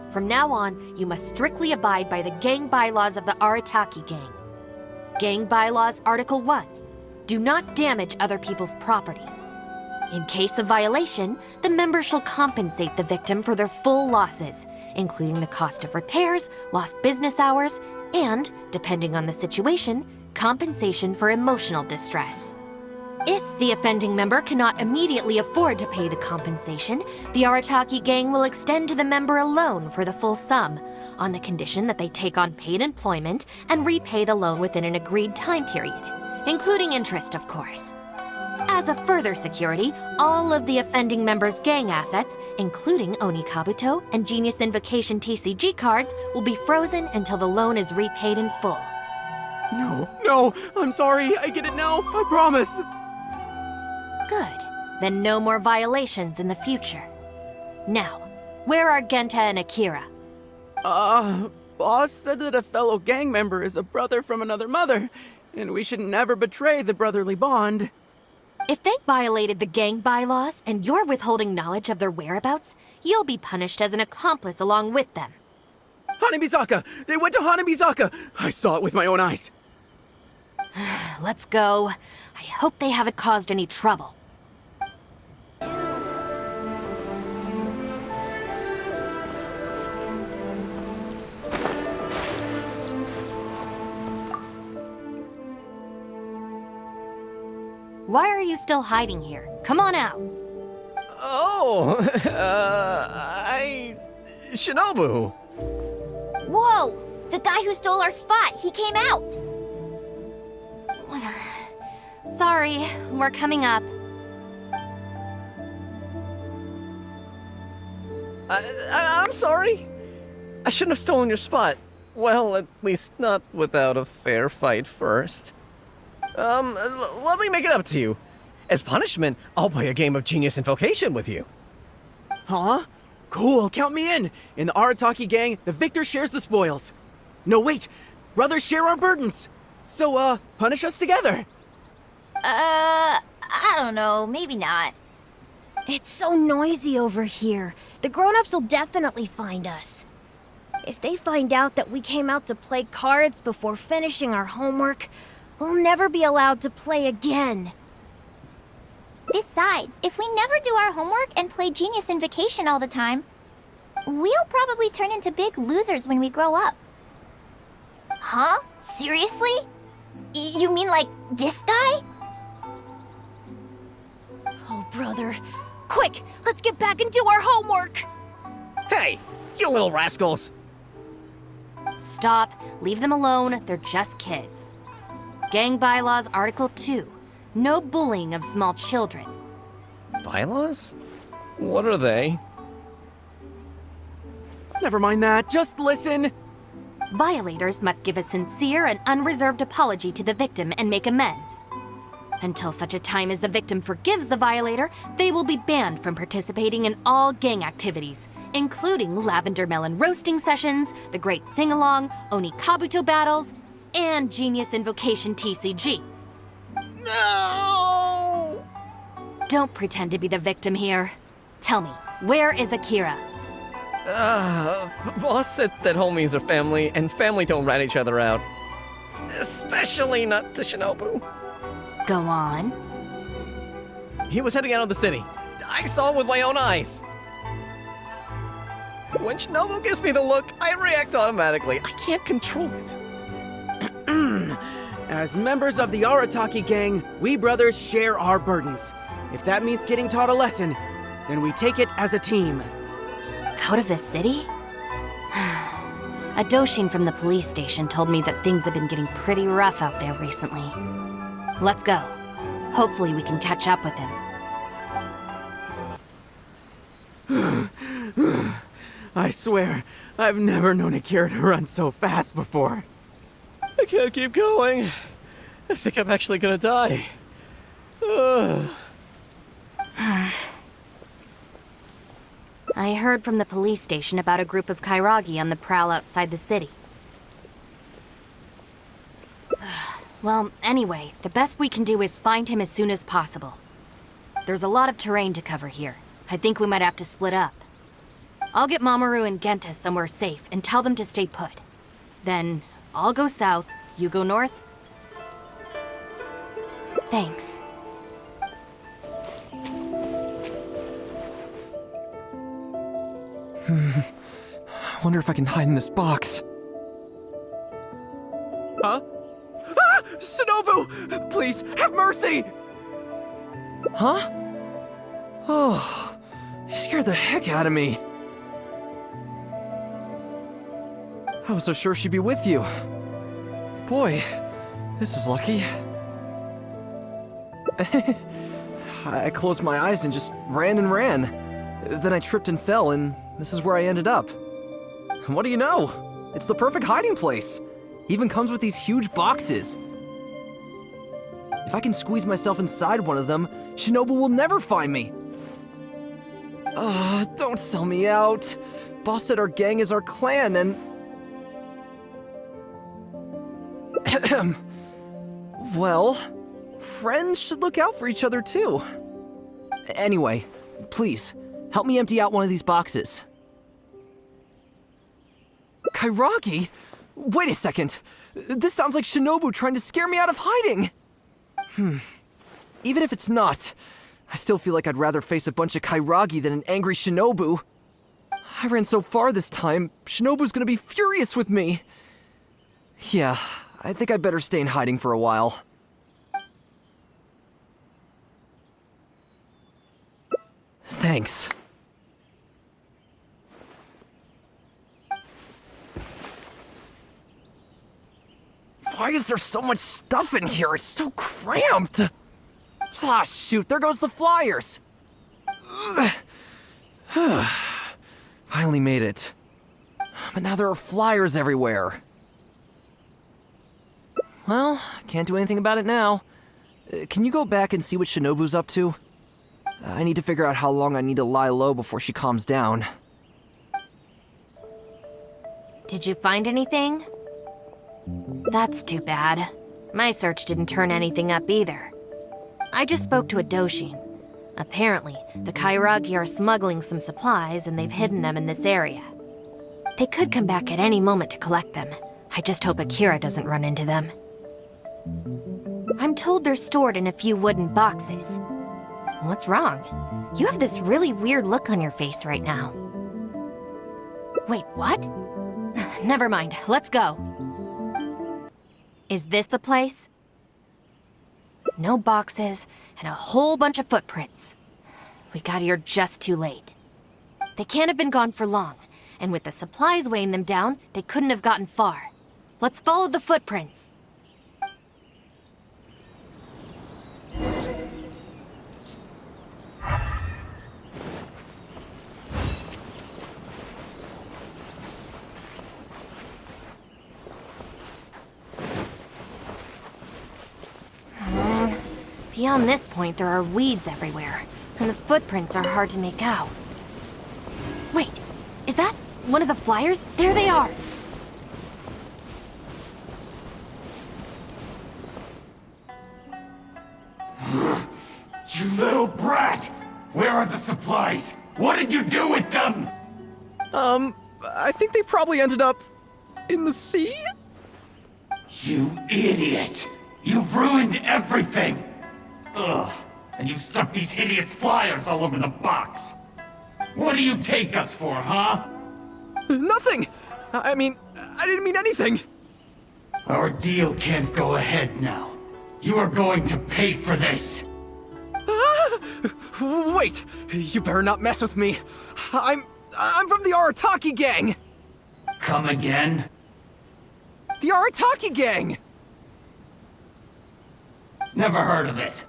From now on, you must strictly abide by the gang bylaws of the Arataki gang. Gang bylaws Article 1. Do not damage other people's property. In case of violation, the member shall compensate the victim for their full losses, including the cost of repairs, lost business hours, and, depending on the situation, compensation for emotional distress. If the offending member cannot immediately afford to pay the compensation, the Arataki gang will extend to the member a loan for the full sum, on the condition that they take on paid employment and repay the loan within an agreed time period, including interest, of course. As a further security, all of the offending member's gang assets, including Oni Kabuto and Genius Invocation TCG cards, will be frozen until the loan is repaid in full. No, I'm sorry, I get it now, I promise. Good. Then no more violations in the future. Now, where are Genta and Akira? Boss said that a fellow gang member is a brother from another mother, and we should never betray the brotherly bond. If they violated the gang bylaws and you're withholding knowledge of their whereabouts, you'll be punished as an accomplice along with them. Hanabizaka! They went to Hanabizaka! I saw it with my own eyes. Let's go. I hope they haven't caused any trouble. Why are you still hiding here? Come on out. Oh, Shinobu. Whoa! The guy who stole our spot, he came out! Sorry, we're coming up. I'm sorry. I shouldn't have stolen your spot. Well, at least not without a fair fight first. Let me make it up to you. As punishment, I'll play a game of Genius Invocation with you. Huh? Cool, count me in. In the Arataki gang, the victor shares the spoils. No, wait. Brothers share our burdens. So, punish us together. I don't know, maybe not. It's so noisy over here. The grown-ups will definitely find us. If they find out that we came out to play cards before finishing our homework, we'll never be allowed to play again. Besides, if we never do our homework and play Genius Invocation all the time, we'll probably turn into big losers when we grow up. Huh? Seriously? You mean like this guy? Oh, brother. Quick, let's get back and do our homework! Hey, you little rascals! Stop. Leave them alone. They're just kids. Gang Bylaws Article 2. No bullying of small children. Bylaws? What are they? Never mind that. Just listen. Violators must give a sincere and unreserved apology to the victim and make amends. Until such a time as the victim forgives the violator, they will be banned from participating in all gang activities, including lavender melon roasting sessions, the Great Sing-Along, Oni Kabuto battles, and Genius Invocation TCG. No! Don't pretend to be the victim here. Tell me, where is Akira? Boss said that homies are family, and family don't rat each other out. Especially not to Shinobu. Go on. He was heading out of the city. I saw it with my own eyes. When Shinobu gives me the look, I react automatically. I can't control it. As members of the Arataki gang, we brothers share our burdens. If that means getting taught a lesson, then we take it as a team. Out of the city? A Doshin from the police station told me that things have been getting pretty rough out there recently. Let's go. Hopefully we can catch up with him. I swear, I've never known Akira to run so fast before. I can't keep going. I think I'm actually gonna die. I heard from the police station about a group of Kairagi on the prowl outside the city. Well, anyway, the best we can do is find him as soon as possible. There's a lot of terrain to cover here. I think we might have to split up. I'll get Mamoru and Genta somewhere safe and tell them to stay put. Then, I'll go south, you go north? Thanks. I wonder if I can hide in this box. Huh? Ah! Shinobu! Please, have mercy! Huh? Oh, you scared the heck out of me. I was so sure she'd be with you. Boy, this is lucky. I closed my eyes and just ran and ran. Then I tripped and fell, and this is where I ended up. What do you know? It's the perfect hiding place. Even comes with these huge boxes. If I can squeeze myself inside one of them, Shinobu will never find me. Don't sell me out. Boss said our gang is our clan, and... Well, friends should look out for each other too. Anyway, please, help me empty out one of these boxes. Kairagi? Wait a second. This sounds like Shinobu trying to scare me out of hiding. Even if it's not, I still feel like I'd rather face a bunch of Kairagi than an angry Shinobu. I ran so far this time, Shinobu's gonna be furious with me. Yeah, I think I'd better stay in hiding for a while. Thanks. Why is there so much stuff in here? It's so cramped! Ah, shoot, there goes the flyers! Finally made it. But now there are flyers everywhere. Well, can't do anything about it now. Can you go back and see what Shinobu's up to? I need to figure out how long I need to lie low before she calms down. Did you find anything? That's too bad. My search didn't turn anything up either. I just spoke to a Doshin. Apparently, the Kairagi are smuggling some supplies and they've hidden them in this area. They could come back at any moment to collect them. I just hope Akira doesn't run into them. I'm told they're stored in a few wooden boxes. What's wrong? You have this really weird look on your face right now. Wait, what? Never mind, let's go. Is this the place? No boxes, and a whole bunch of footprints. We got here just too late. They can't have been gone for long, and with the supplies weighing them down, they couldn't have gotten far. Let's follow the footprints. Beyond this point, there are weeds everywhere, and the footprints are hard to make out. Wait, is that one of the flyers? There they are! You little brat! Where are the supplies? What did you do with them? I think they probably ended up in the sea? You idiot! You've ruined everything! Ugh, and you've stuck these hideous flyers all over the box. What do you take us for, huh? Nothing! I didn't mean anything! Our deal can't go ahead now. You are going to pay for this. Wait! You better not mess with me. I'm from the Arataki gang! Come again? The Arataki gang! Never heard of it.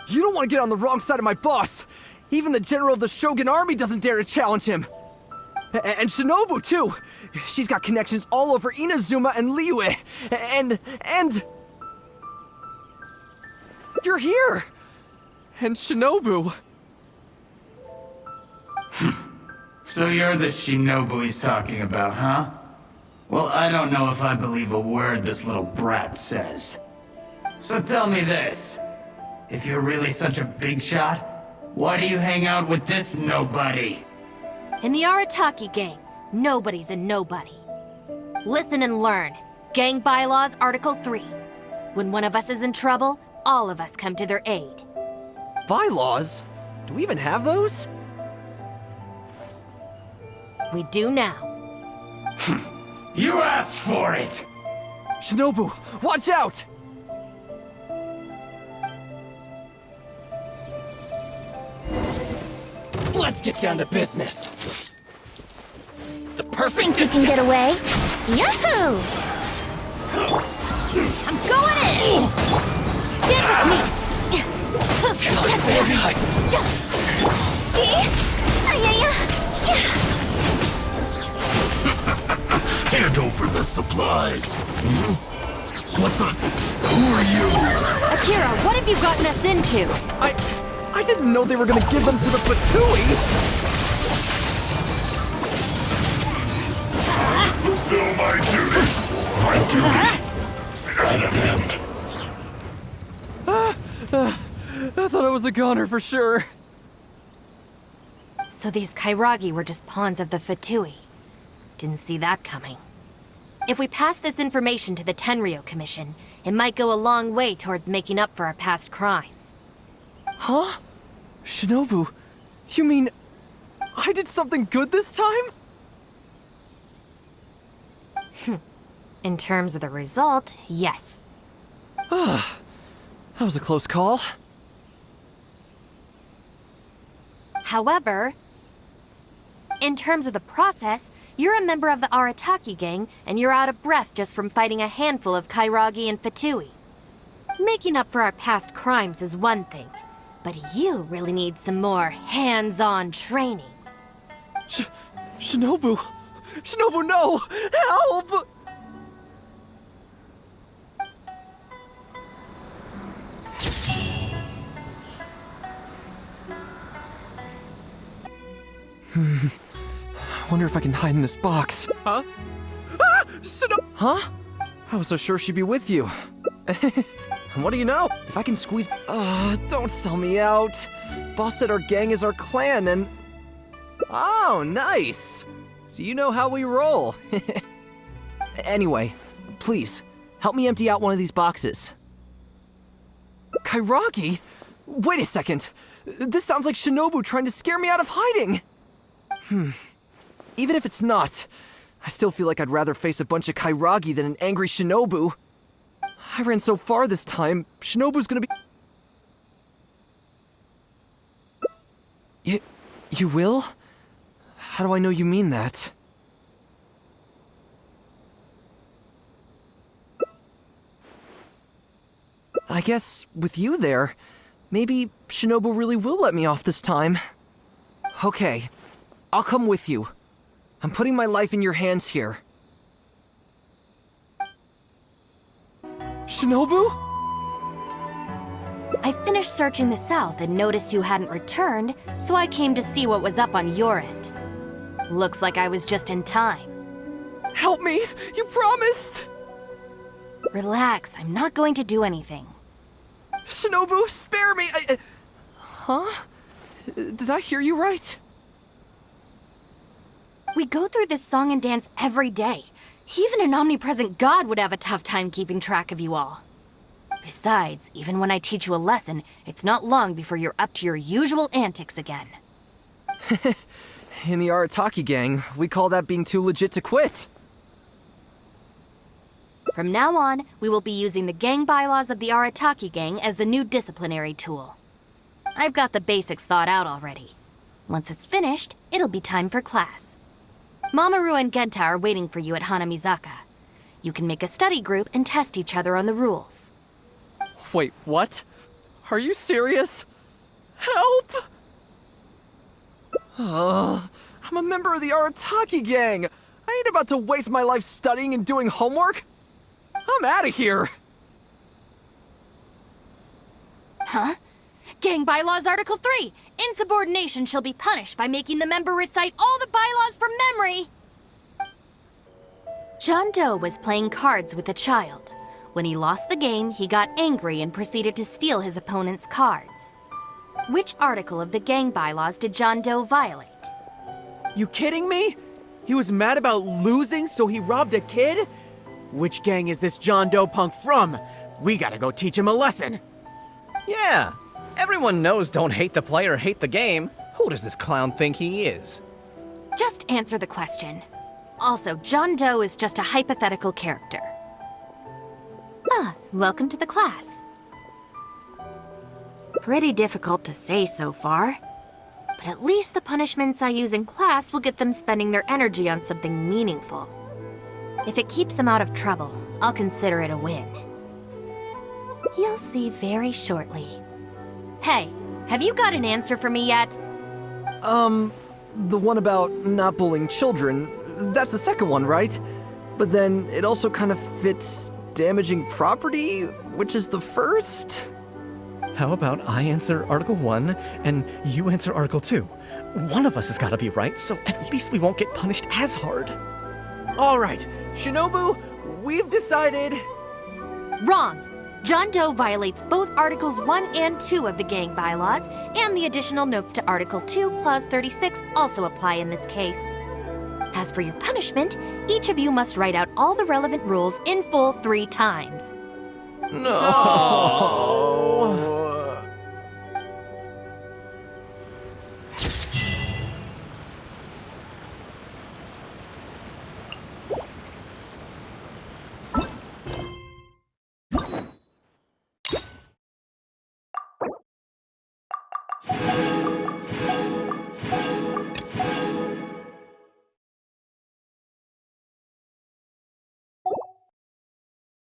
You don't want to get on the wrong side of my boss! Even the general of the Shogun army doesn't dare to challenge him! And Shinobu, too! She's got connections all over Inazuma and Liyue! And... You're here! And Shinobu... So you're the Shinobu he's talking about, huh? Well, I don't know if I believe a word this little brat says. So tell me this. If you're really such a big shot, why do you hang out with this nobody? In the Arataki gang, nobody's a nobody. Listen and learn. Gang Bylaws, Article 3. When one of us is in trouble, all of us come to their aid. Bylaws? Do we even have those? We do now. You asked for it! Shinobu, watch out! Let's get down to business. The perfect Think you can get away? Yahoo! I'm going in! Stand with me! See? Hand over the supplies. Hmm? What the? Who are you? Akira, what have you gotten us into? I didn't know they were gonna give them to the Fatui! I fulfill my duty. My duty. At an end. I thought I was a goner for sure. So these Kairagi were just pawns of the Fatui. Didn't see that coming. If we pass this information to the Tenryo Commission, it might go a long way towards making up for our past crimes. Huh? Shinobu, you mean I did something good this time? In terms of the result, yes. That was a close call. However, in terms of the process, you're a member of the Arataki gang, and you're out of breath just from fighting a handful of Kairagi and Fatui. Making up for our past crimes is one thing, but you really need some more hands-on training. Shinobu! Shinobu, no! Help! I wonder if I can hide in this box. Huh? Ah! Huh? I was so sure she'd be with you. What do you know? If I can squeeze... don't sell me out. Boss said our gang is our clan and... Oh, nice! So you know how we roll. Anyway, please, help me empty out one of these boxes. Kairagi? Wait a second. This sounds like Shinobu trying to scare me out of hiding. Even if it's not, I still feel like I'd rather face a bunch of Kairagi than an angry Shinobu. I ran so far this time, Shinobu's gonna be... You will? How do I know you mean that? I guess, with you there, maybe Shinobu really will let me off this time. Okay, I'll come with you. I'm putting my life in your hands here. Shinobu? I finished searching the south and noticed you hadn't returned, so I came to see what was up on your end. Looks like I was just in time. Help me! You promised! Relax, I'm not going to do anything. Shinobu, spare me! Huh? Did I hear you right? We go through this song and dance every day. Even an omnipresent god would have a tough time keeping track of you all. Besides, even when I teach you a lesson, it's not long before you're up to your usual antics again. In the Arataki gang, we call that being too legit to quit. From now on, we will be using the gang bylaws of the Arataki gang as the new disciplinary tool. I've got the basics thought out already. Once it's finished, it'll be time for class. Mamoru and Genta are waiting for you at Hanamizaka. You can make a study group and test each other on the rules. Wait, what? Are you serious? Help! I'm a member of the Arataki gang! I ain't about to waste my life studying and doing homework! I'm out of here! Huh? Gang Bylaws Article 3. Insubordination shall be punished by making the member recite all the bylaws from memory. John Doe was playing cards with a child. When he lost the game, he got angry and proceeded to steal his opponent's cards. Which article of the gang bylaws did John Doe violate? You kidding me? He was mad about losing, so he robbed a kid? Which gang is this John Doe punk from? We gotta go teach him a lesson. Yeah, everyone knows don't hate the player, hate the game. Who does this clown think he is? Just answer the question. Also, John Doe is just a hypothetical character. Welcome to the class. Pretty difficult to say so far. But at least the punishments I use in class will get them spending their energy on something meaningful. If it keeps them out of trouble, I'll consider it a win. You'll see very shortly. Hey, have you got an answer for me yet? The one about not bullying children, that's the second one, right? But then it also kind of fits damaging property, which is the first? How about I answer Article 1 and you answer Article 2? One of us has got to be right, so at least we won't get punished as hard. All right, Shinobu, we've decided... Wrong! John Doe violates both Articles 1 and 2 of the gang bylaws, and the additional notes to Article 2, Clause 36 also apply in this case. As for your punishment, each of you must write out all the relevant rules in full 3 times. No!